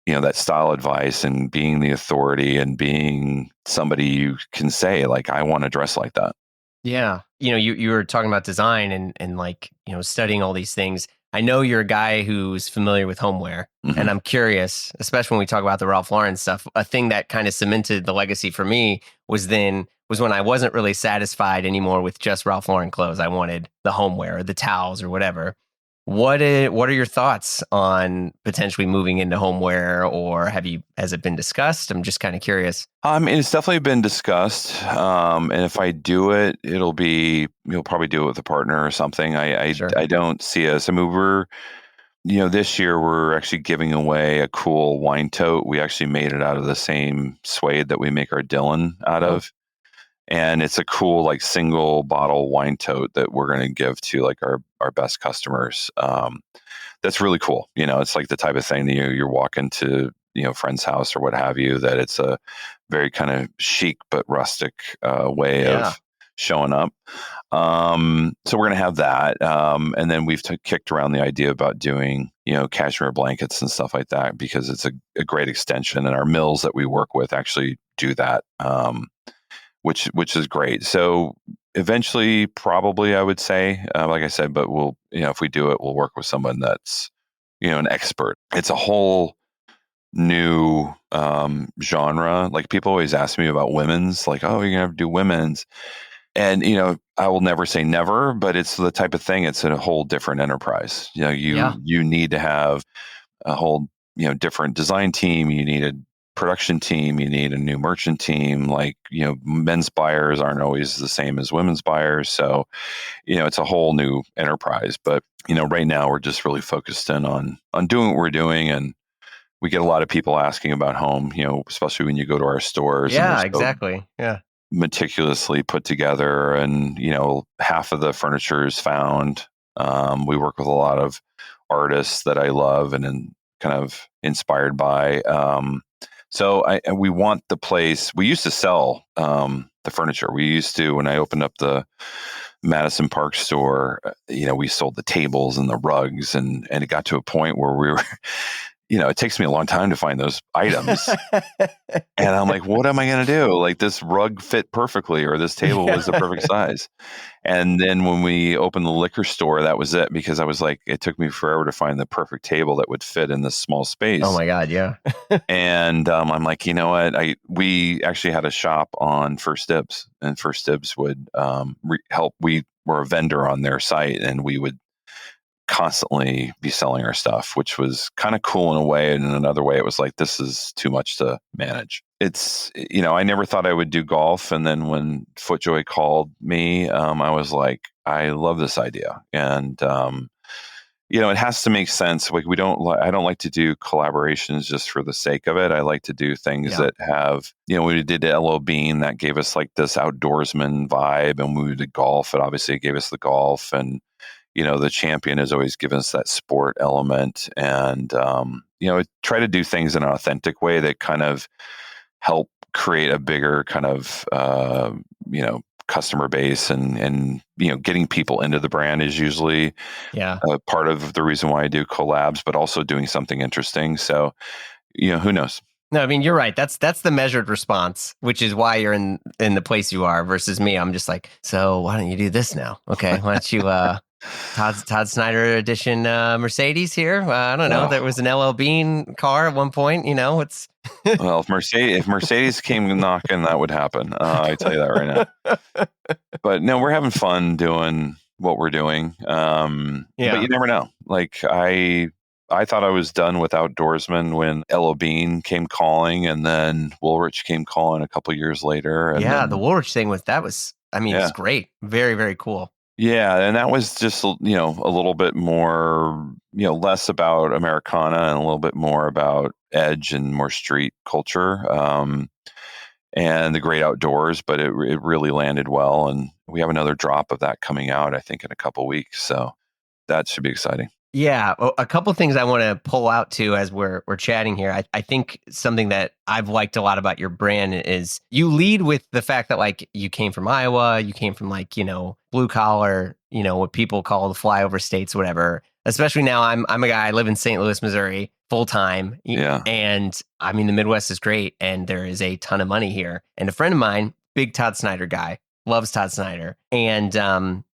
that style advice and being the authority and being somebody you can say, like, I want to dress like that. Yeah. You were talking about design and like, studying all these things. I know you're a guy who's familiar with homeware. Mm-hmm. And I'm curious, especially when we talk about the Ralph Lauren stuff, a thing that kind of cemented the legacy for me was when I wasn't really satisfied anymore with just Ralph Lauren clothes. I wanted the homeware or the towels or whatever. What are your thoughts on potentially moving into homeware, or has it been discussed? I'm just kind of curious. It's definitely been discussed. And if I do it, you'll probably do it with a partner or something. Sure. I don't see us. I mean, this year we're actually giving away a cool wine tote. We actually made it out of the same suede that we make our Dylan out Oh, of. And it's a cool like single bottle wine tote that we're going to give to like our best customers. That's really cool. It's like the type of thing that you're walking to friend's house or what have you. That it's a very kind of chic but rustic way yeah. of showing up. So we're going to have that, and then we've kicked around the idea about doing cashmere blankets and stuff like that because it's a great extension, and our mills that we work with actually do that. Which is great. So eventually, probably I would say, like I said, but we'll, if we do it, we'll work with someone that's, an expert. It's a whole new genre. Like people always ask me about women's, like, oh, you're gonna have to do women's, and I will never say never, but it's the type of thing. It's a whole different enterprise. Yeah. You need to have a whole different design team. You need a production team. You need a new merchant team. Like men's buyers aren't always the same as women's buyers, so it's a whole new enterprise. But right now we're just really focused in on doing what we're doing, and we get a lot of people asking about home. Especially when you go to our stores and they're Yeah, so exactly. Yeah. meticulously put together, and half of the furniture is found. We work with a lot of artists that I love and kind of inspired by. So we want the place. We used to sell the furniture. We used to, when I opened up the Madison Park store, we sold the tables and the rugs, and it got to a point where we were, it takes me a long time to find those items. And I'm like, what am I going to do? Like, this rug fit perfectly, or this table was the perfect size. And then when we opened the liquor store, that was it, because I was like, it took me forever to find the perfect table that would fit in this small space. Oh my God, yeah. And I'm like, you know what? We actually had a shop on First Dibs, and First Dibs would help. We were a vendor on their site, and we would constantly be selling our stuff, which was kind of cool in a way. And in another way, it was like, this is too much to manage. It's, I never thought I would do golf. And then when FootJoy called me, I was like, I love this idea. And, it has to make sense. Like, I don't like to do collaborations just for the sake of it. I like to do things that have, we did LL Bean, that gave us like this outdoorsman vibe. And when we did golf, it obviously gave us the golf. And, the Champion has always given us that sport element. And, try to do things in an authentic way that kind of help create a bigger kind of, customer base, and getting people into the brand is usually part of the reason why I do collabs, but also doing something interesting. So, who knows? No, I mean, you're right. That's the measured response, which is why you're in the place you are, versus me. I'm just like, so why don't you do this now? Okay, why don't you Todd Snyder edition Mercedes here? I don't know. There was an LL Bean car at one point. It's well, if Mercedes came knocking, that would happen. I tell you that right now. But no, we're having fun doing what we're doing. But you never know. Like, I thought I was done with outdoorsman when LL Bean came calling, and then Woolrich came calling a couple years later. And the Woolrich thing it's great. Very, very cool. Yeah, and that was just, a little bit more, less about Americana and a little bit more about edge and more street culture, and the great outdoors. But it really landed well, and we have another drop of that coming out, I think, in a couple weeks. So that should be exciting. Yeah, well, a couple things I want to pull out too as we're chatting here. I think something that I've liked a lot about your brand is you lead with the fact that, like, you came from Iowa, you came from, like, blue collar, what people call the flyover states, whatever. Especially now, I'm a guy, I live in St. Louis, Missouri, full time. Yeah. And I mean, the Midwest is great, and there is a ton of money here. And a friend of mine, big Todd Snyder guy, loves Todd Snyder. And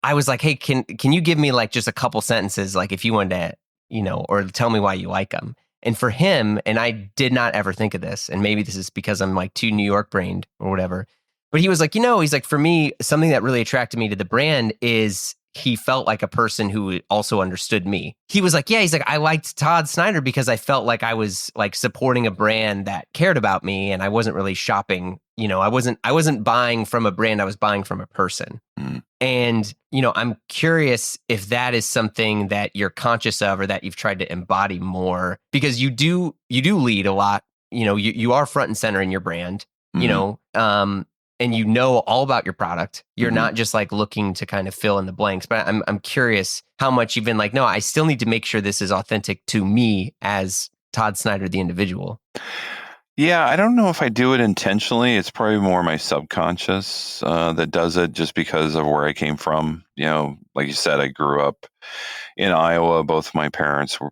I was like, hey, can you give me like just a couple sentences, like if you wanted to, or tell me why you like him. And for him, and I did not ever think of this, and maybe this is because I'm like too New York brained or whatever, but he was like, he's like, for me, something that really attracted me to the brand is he felt like a person who also understood me. He was like, he's like, I liked Todd Snyder because I felt like I was like supporting a brand that cared about me, and I wasn't really shopping. I wasn't buying from a brand. I was buying from a person. Mm. And, I'm curious if that is something that you're conscious of, or that you've tried to embody more, because you do lead a lot. You are front and center in your brand, Mm-hmm. And all about your product. You're mm-hmm. not just like looking to kind of fill in the blanks. But I'm curious how much you've been like, no, I still need to make sure this is authentic to me as Todd Snyder, the individual. Yeah, I don't know if I do it intentionally. It's probably more my subconscious that does it, just because of where I came from. Like you said, I grew up in Iowa. Both my parents were,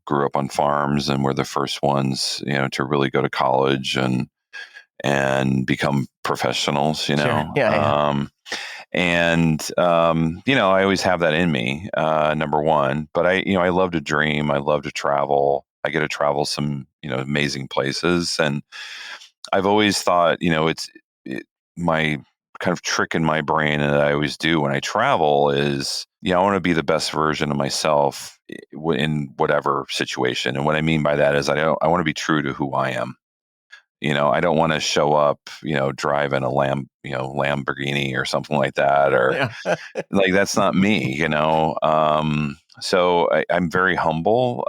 grew up on farms and were the first ones, to really go to college and become professionals, Sure. Yeah. I always have that in me, number one. But I love to dream. I love to travel. I get to travel some, amazing places. And I've always thought, my kind of trick in my brain, and that I always do when I travel, is, I want to be the best version of myself in whatever situation. And what I mean by that is I want to be true to who I am. I don't want to show up, driving a Lamborghini or something like that, or like, that's not me, So I'm very humble,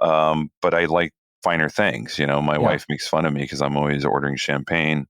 but I like finer things. My wife makes fun of me because I'm always ordering champagne.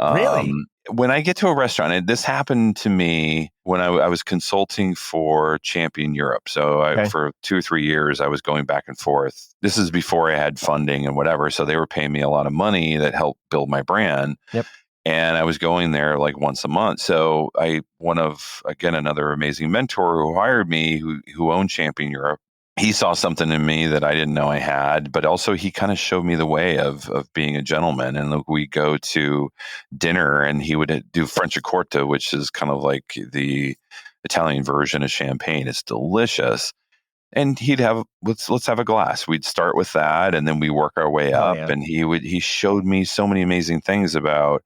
Really? When I get to a restaurant, and this happened to me when I was consulting for Champion Europe. So for 2 or 3 years, I was going back and forth. This is before I had funding and whatever. So they were paying me a lot of money that helped build my brand. Yep. and I was going there like once a month. So another amazing mentor who hired me, who owned Champion Europe. He saw something in me that I didn't know I had, but also he kind of showed me the way of being a gentleman. And look, we go to dinner, and he would do Franciacorta, which is kind of like the Italian version of champagne. It's delicious. And he'd have let's have a glass. We'd start with that, and then we work our way Oh, up. yeah. And he showed me so many amazing things about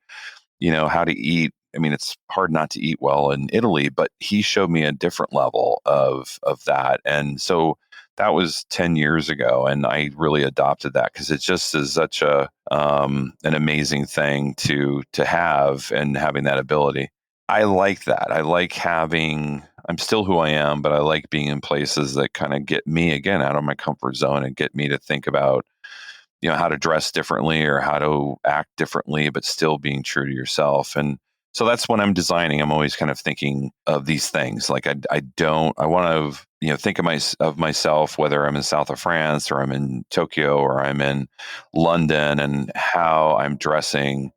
how to eat. I mean, it's hard not to eat well in Italy, but he showed me a different level of that. And so that was 10 years ago, and I really adopted that because it just is such an amazing thing to have, and having that ability. I like that. I like I'm still who I am, but I like being in places that kind of get me again out of my comfort zone and get me to think about how to dress differently or how to act differently, but still being true to yourself. And so that's when I'm designing. I'm always kind of thinking of these things. Like I want to, think of myself, whether I'm in south of France or I'm in Tokyo or I'm in London, and how I'm dressing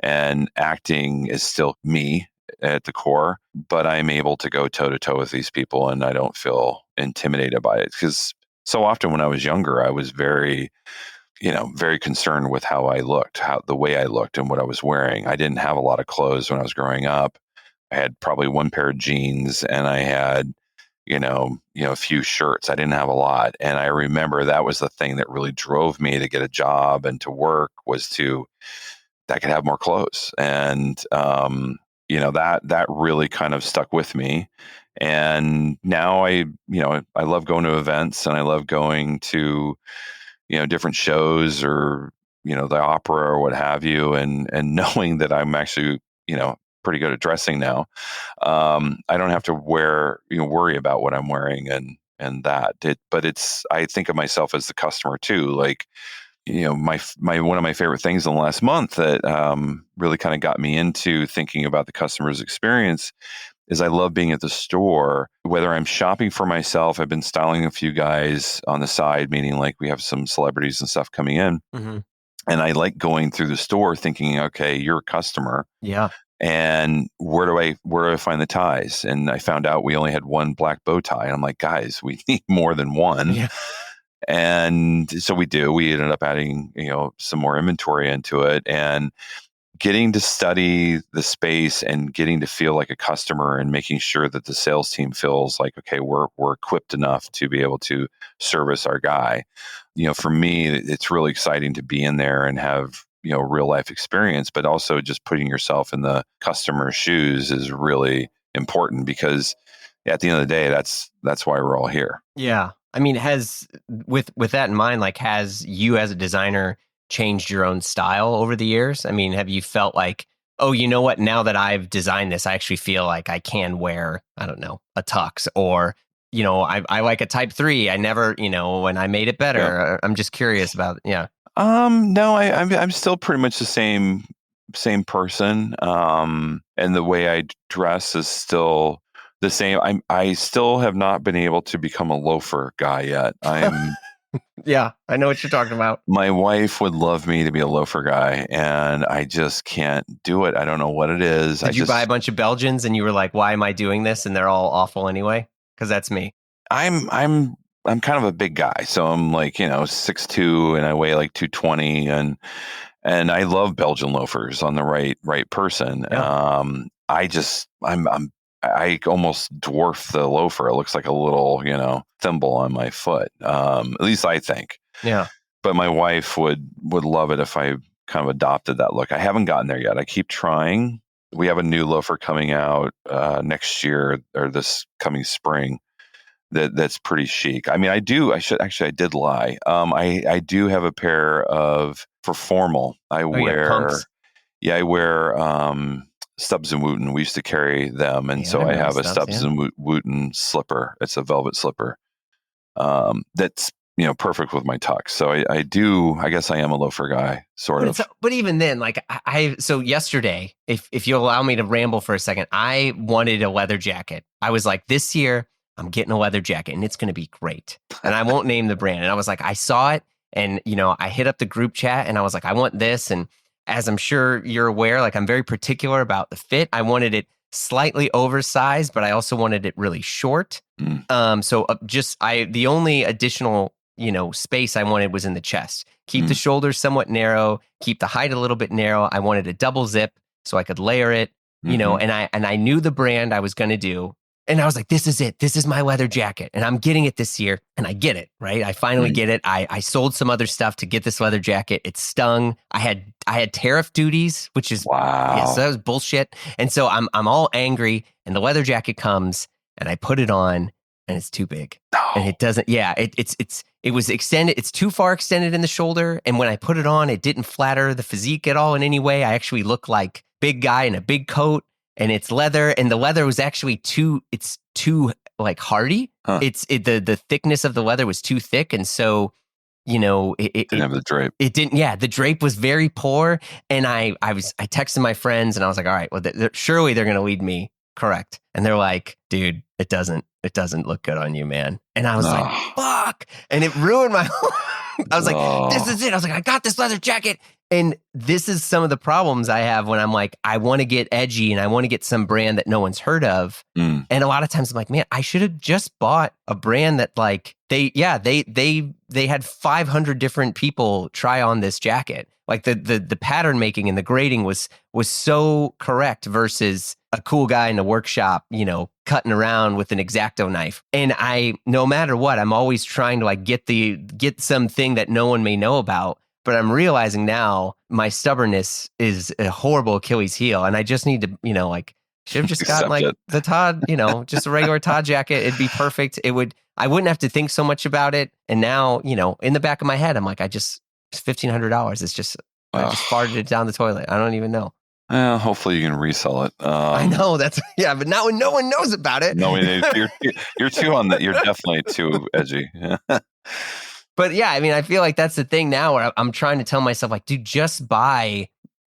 and acting is still me at the core, but I'm able to go toe to toe with these people and I don't feel intimidated by it. Because so often when I was younger, I was very very concerned with how I looked, the way I looked and what I was wearing. I didn't have a lot of clothes when I was growing up. I had probably one pair of jeans, and I had, a few shirts. I didn't have a lot. And I remember that was the thing that really drove me to get a job and to work, was that I could have more clothes. And, that really kind of stuck with me. And now I love going to events, and I love going to, different shows, or, the opera or what have you. And knowing that I'm actually, pretty good at dressing now. I don't have to worry about what I'm wearing, but I think of myself as the customer too. Like, my one of my favorite things in the last month that really kind of got me into thinking about the customer's experience is I love being at the store, whether I'm shopping for myself. I've been styling a few guys on the side, meaning like we have some celebrities and stuff coming in. Mm-hmm. And I like going through the store thinking, okay, you're a customer. Yeah. And where do I find the ties? And I found out we only had one black bow tie. And I'm like, guys, we need more than one. Yeah. And so we do. We ended up adding, some more inventory into it, and getting to study the space and getting to feel like a customer, and making sure that the sales team feels like, okay, we're equipped enough to be able to service our guy. For me, it's really exciting to be in there and have, real life experience, but also just putting yourself in the customer's shoes is really important, because at the end of the day, that's why we're all here. Yeah. I mean, with that in mind, like, has you as a designer changed your own style over the years? I mean, have you felt like, oh, you know what? Now that I've designed this, I actually feel like I can wear, I don't know, a tux, or, I like a type 3. I never, when I made it better. Yeah. I'm just curious about, yeah. No, I'm still pretty much the same person. And the way I dress is still the same. I still have not been able to become a loafer guy yet. Yeah, I know what you're talking about. My wife would love me to be a loafer guy, and I just can't do it. I don't know what it is. Did you buy a bunch of Belgians and you were like, why am I doing this? And they're all awful anyway? Because that's me. I'm kind of a big guy, so I'm like 6'2", and I weigh like 220, and I love Belgian loafers on the right person. Yeah. I almost dwarf the loafer. It looks like a little thimble on my foot. At least I think. Yeah. But my wife would love it if I kind of adopted that look. I haven't gotten there yet. I keep trying. We have a new loafer coming out next year, or this coming spring. That's pretty chic. I mean, I did lie. I do have a pair for formal. I wear Stubbs and Wooten. We used to carry them, and so I have a Stubbs and Wooten slipper. It's a velvet slipper. That's perfect with my tux. So I guess I am a loafer guy, sort of. But even then, like so yesterday, if you'll allow me to ramble for a second, I wanted a leather jacket. I was like, this year I'm getting a leather jacket, and it's going to be great. And I won't name the brand. And I was like, I saw it, and I hit up the group chat, and I was like, I want this, and as I'm sure you're aware, like I'm very particular about the fit. I wanted it slightly oversized, but I also wanted it really short. Mm. The only additional, space I wanted was in the chest. Keep the shoulders somewhat narrow, keep the height a little bit narrow. I wanted a double zip so I could layer it, Mm-hmm. and I knew the brand I was going to do. And I was like, this is it. This is my leather jacket. And I'm getting it this year. And I get it, right? I finally get it. I sold some other stuff to get this leather jacket. It stung. I had tariff duties, which is Wow. yeah, so that was bullshit. And so I'm all angry, and the leather jacket comes, and I put it on, and it's too big. And it doesn't, it was extended. It's too far extended in the shoulder. And when I put it on, it didn't flatter the physique at all in any way. I actually look like big guy in a big coat, and it's leather, and the leather was actually too like hardy. Huh. The thickness of the leather was too thick. And so, it didn't have the drape. It didn't. Yeah. The drape was very poor. And I texted my friends, and I was like, all right, well, surely they're going to lead me correct. And they're like, dude, it doesn't look good on you, man. And I was like, fuck. And it ruined my I was like, this is it. I was like, I got this leather jacket. And this is some of the problems I have when I'm like, I want to get edgy and I want to get some brand that no one's heard of. And a lot of times I'm like, man, I should have just bought a brand that like they had 500 different people try on this jacket. Like the pattern making and the grading was so correct versus a cool guy in the workshop, cutting around with an X-Acto knife. And no matter what, I'm always trying to like get something that no one may know about. But I'm realizing now my stubbornness is a horrible Achilles heel. And I just need to, should have just gotten like the Todd, just a regular Todd jacket. It'd be perfect. I wouldn't have to think so much about it. And now, in the back of my head, I'm like, it's $1,500. It's just, I just farted it down the toilet. I don't even know. Well, hopefully you can resell it. I know but now no one knows about it. No, you're too on that. You're definitely too edgy. But yeah, I mean, I feel like that's the thing now where I'm trying to tell myself like, dude, just buy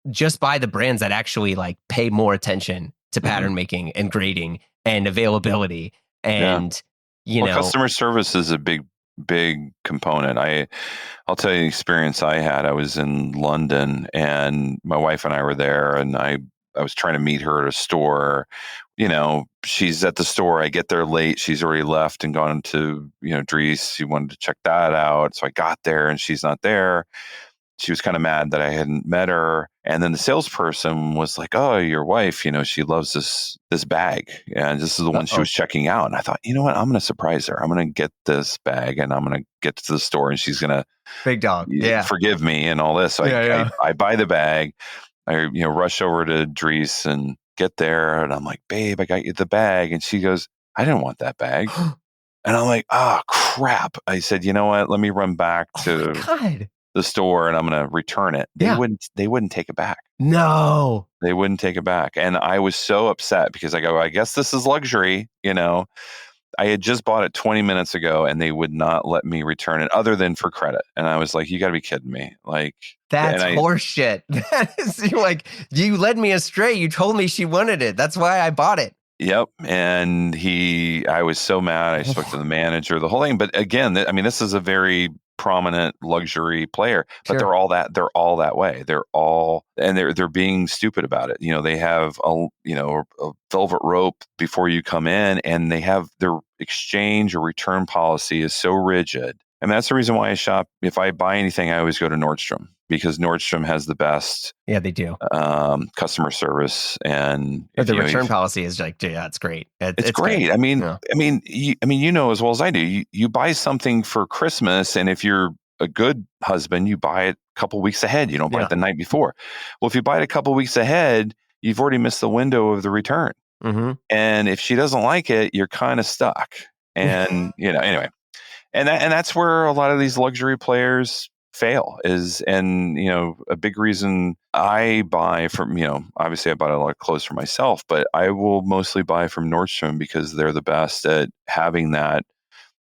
the brands that actually like pay more attention to pattern making and grading and availability. And, customer service is a big component. I'll tell you the experience I had. I was in London and my wife and I were there, and I was trying to meet her at a store. She's at the store. I get there late. She's already left and gone to, Dries. She wanted to check that out. So I got there and she's not there. She was kind of mad that I hadn't met her. And then the salesperson was like, oh, your wife, she loves this bag. And this is the one she was checking out. And I thought, you know what? I'm going to surprise her. I'm going to get this bag and I'm going to get to the store and she's going to big dog. Forgive me and all this. So I buy the bag. I rush over to Dries and get there. And I'm like, babe, I got you the bag. And she goes, I didn't want that bag. And I'm like, oh, crap. I said, you know what? Let me run back to the store and I'm going to return it. They wouldn't take it back. No, they wouldn't take it back. And I was so upset because I go, I guess this is luxury. I had just bought it 20 minutes ago and they would not let me return it other than for credit. And I was like, you got to be kidding me. Like, that's horseshit. That is like, you led me astray. You told me she wanted it. That's why I bought it. Yep. And I was so mad. I spoke to the manager, the whole thing. But again, this is a very prominent luxury player, but they're all that way. They're being stupid about it. They have a velvet rope before you come in, and they have their exchange or return policy is so rigid. And that's the reason why I shop. If I buy anything, I always go to Nordstrom because Nordstrom has the best. Yeah, they do. Customer service, and the return policy is like, yeah, it's great. It's great. Good. You know as well as I do. You buy something for Christmas, and if you're a good husband, you buy it a couple weeks ahead. You don't buy it the night before. Well, if you buy it a couple weeks ahead, you've already missed the window of the return. And if she doesn't like it, you're kind of stuck. And anyway. And that's where a lot of these luxury players fail a big reason I buy from, obviously I bought a lot of clothes for myself, but I will mostly buy from Nordstrom because they're the best at having that,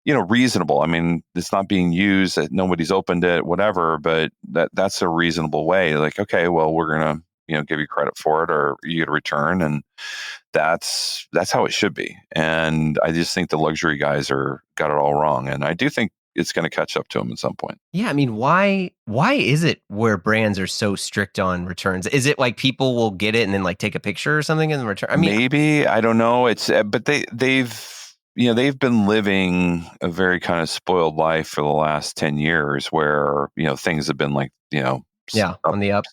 reasonable. It's not being used, nobody's opened it, whatever, but that's a reasonable way. Like, okay, well, we're going to, give you credit for it or you get a return. And that's how it should be. And I just think the luxury guys got it all wrong. And I do think it's going to catch up to them at some point. Yeah, I mean, why is it where brands are so strict on returns? Is it like people will get it and then like take a picture or something and return? I mean, maybe, I don't know. It's but they've been living a very kind of spoiled life for the last 10 years where, things have been like, yeah, up. on the up.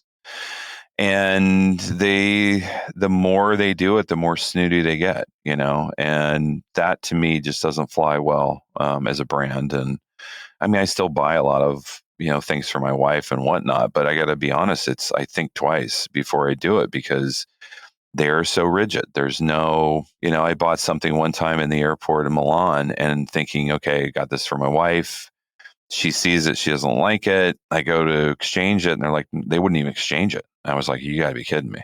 And the more they do it, the more snooty they get, and that to me just doesn't fly well as a brand. And I mean, I still buy a lot of, things for my wife and whatnot, but I got to be honest, I think twice before I do it because they're so rigid. There's no, I bought something one time in the airport in Milan and thinking, okay, got this for my wife. She sees it. She doesn't like it. I go to exchange it and they're like, they wouldn't even exchange it. I was like, you gotta be kidding me.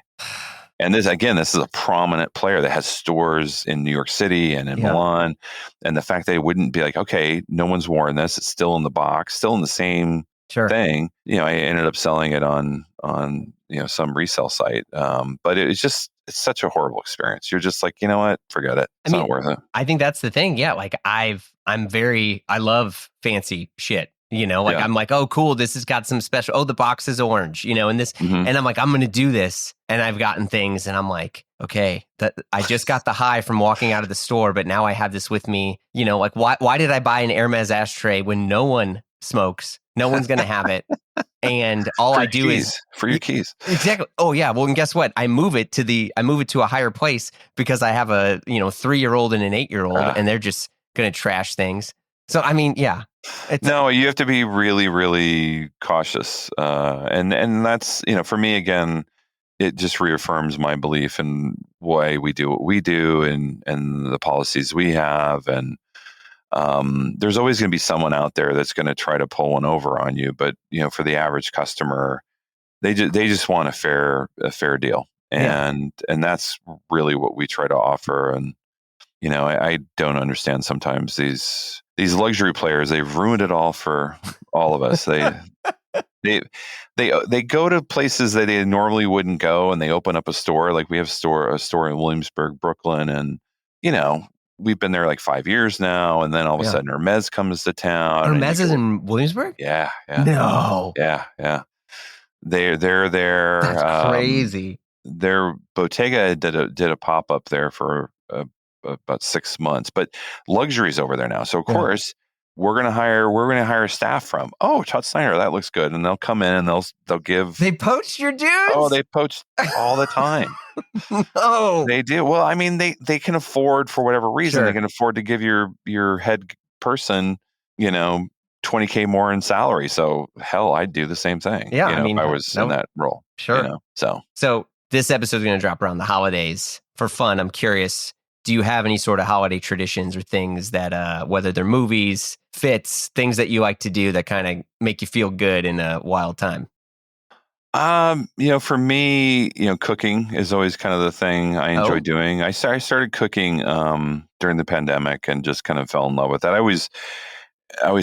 And this is a prominent player that has stores in New York City and in Milan. And the fact they wouldn't be like, okay, no one's worn this. It's still in the box, still in the same thing. I ended up selling it on some resale site. But it's such a horrible experience. You're just like, you know what? Forget it. It's not worth it. I think that's the thing. Yeah. Like I love fancy shit. I'm like, oh, cool. This has got some special. Oh, the box is orange, and this, and I'm like, I'm going to do this. And I've gotten things and I'm like, okay, I just got the high from walking out of the store, but now I have this with me, like why did I buy an Hermes ashtray when no one smokes? No one's going to have it. And all I do is for your keys. Exactly. Oh yeah. Well, and guess what? I move it to a higher place because I have a, 3-year-old and an 8-year-old and they're just going to trash things. So, I mean, yeah. No, you have to be really, really cautious. And that's, for me, again, it just reaffirms my belief in why we do what we do and the policies we have. And there's always going to be someone out there that's going to try to pull one over on you. But, for the average customer, they just want a fair deal. And that's really what we try to offer. And, I don't understand sometimes these luxury players. They've ruined it all for all of us. They go to places that they normally wouldn't go, and they open up a store. Like we have a store in Williamsburg, Brooklyn, and we've been there like 5 years now. And then all of a sudden, Hermes comes to town. Hermes is in Williamsburg? Yeah. No. Yeah. They're there. That's crazy. Their Bottega did a pop up there for about 6 months, but luxury's over there now. So of course we're gonna hire staff from Todd Snyder. That looks good, and they'll come in and they'll give. They poach your dudes. Oh, they poach all the time. No, they do. Well, I mean, they can afford, for whatever reason, they can afford to give your head person, $20K more in salary. So hell, I'd do the same thing. Yeah, I mean, if I was in that role. Sure. So this episode is going to drop around the holidays. For fun, I'm curious. Do you have any sort of holiday traditions or things that, whether they're movies, fits, things that you like to do that kind of make you feel good in a wild time? For me, cooking is always kind of the thing I enjoy doing. I started cooking during the pandemic and just kind of fell in love with that. I always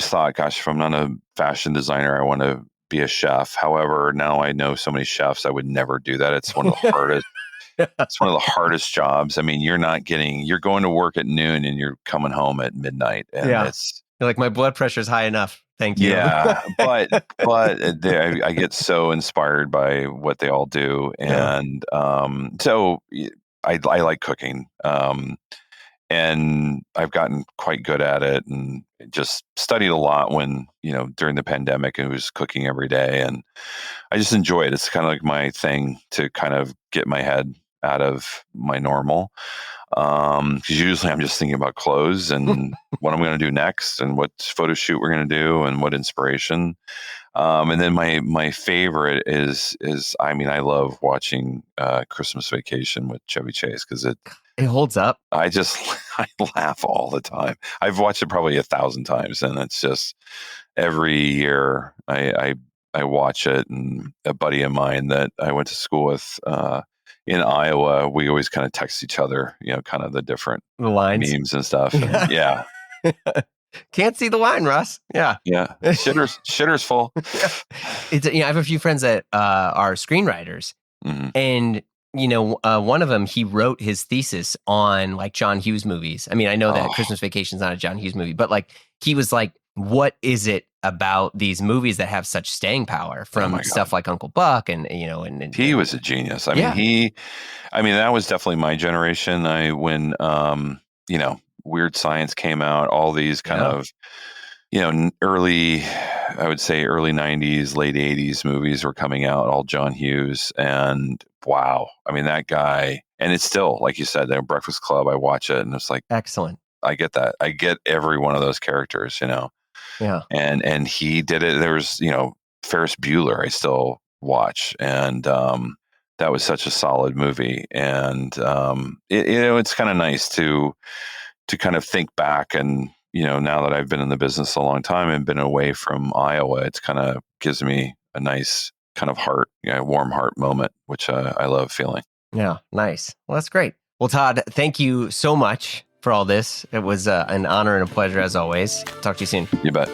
thought, gosh, if I'm not a fashion designer, I want to be a chef. However, now I know so many chefs, I would never do that. It's one of the hardest. It's one of the hardest jobs. I mean, you're going to work at noon and you're coming home at midnight. And you're like, my blood pressure is high enough. Thank you. Yeah. but I get so inspired by what they all do. And so I like cooking. And I've gotten quite good at it and just studied a lot when, during the pandemic, and was cooking every day. And I just enjoy it. It's kind of like my thing to kind of get my head out of my normal. Because usually I'm just thinking about clothes and what I'm going to do next and what photo shoot we're going to do and what inspiration. And then my favorite is I love watching Christmas Vacation with Chevy Chase because it holds up. I laugh all the time. I've watched it probably 1,000 times, and it's just every year I watch it. And a buddy of mine that I went to school with in Iowa, we always kind of text each other, kind of the different lines, memes and stuff. And, yeah. Can't see the line, Russ. Yeah. Yeah. Shitter's full. It's, I have a few friends that are screenwriters, and one of them, he wrote his thesis on like John Hughes movies. I mean, I know that Christmas Vacation is not a John Hughes movie, but like he was like, what is it about these movies that have such staying power from my stuff God. like Uncle Buck and He was a genius. I Yeah. mean, that was definitely my generation. When Weird Science came out, all these kind Yeah. of, early, I would say early 90s, late 80s movies were coming out, all John Hughes. And wow, I mean, that guy, and it's still, like you said, the Breakfast Club, I watch it and it's like, Excellent. I get that. I get every one of those characters, Yeah. and he did it. There was, Ferris Bueller, I still watch. And, that was such a solid movie. And, it's kind of nice to kind of think back and, now that I've been in the business a long time and been away from Iowa, it's kind of gives me a nice kind of warm heart moment, which I love feeling. Yeah. Nice. Well, that's great. Well, Todd, thank you so much for all this. It was an honor and a pleasure as always. Talk to you soon. You bet.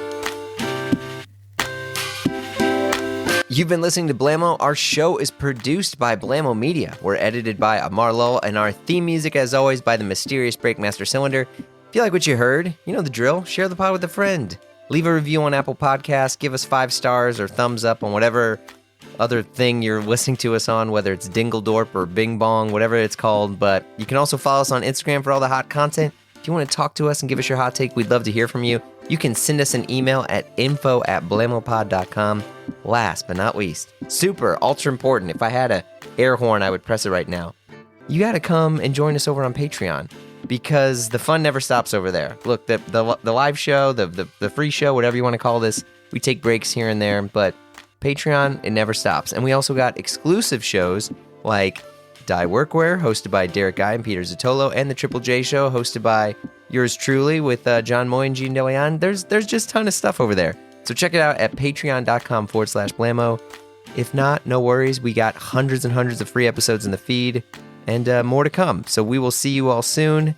You've been listening to Blammo. Our show is produced by Blammo Media. We're edited by Amar Lowell, and our theme music, as always, by the mysterious Breakmaster Cylinder. If you like what you heard, you know the drill. Share the pod with a friend. Leave a review on Apple Podcasts. Give us 5 stars or thumbs up on whatever other thing you're listening to us on, whether it's Dingledorp or Bing Bong, whatever it's called. But you can also follow us on Instagram for all the hot content. If you want to talk to us and give us your hot take, we'd love to hear from you. You can send us an email at info@blamopod.com. Last but not least, super ultra important. If I had a air horn, I would press it right now. You got to come and join us over on Patreon, because the fun never stops over there. Look, the live show, the free show, whatever you want to call this, we take breaks here and there, but Patreon, it never stops. And we also got exclusive shows like Die Workwear, hosted by Derek Guy and Peter Zotolo, and the Triple J Show, hosted by yours truly with John Moy and Gene DeLeon. There's just a ton of stuff over there. So check it out at patreon.com/Blammo. If not, no worries. We got hundreds and hundreds of free episodes in the feed and more to come. So we will see you all soon.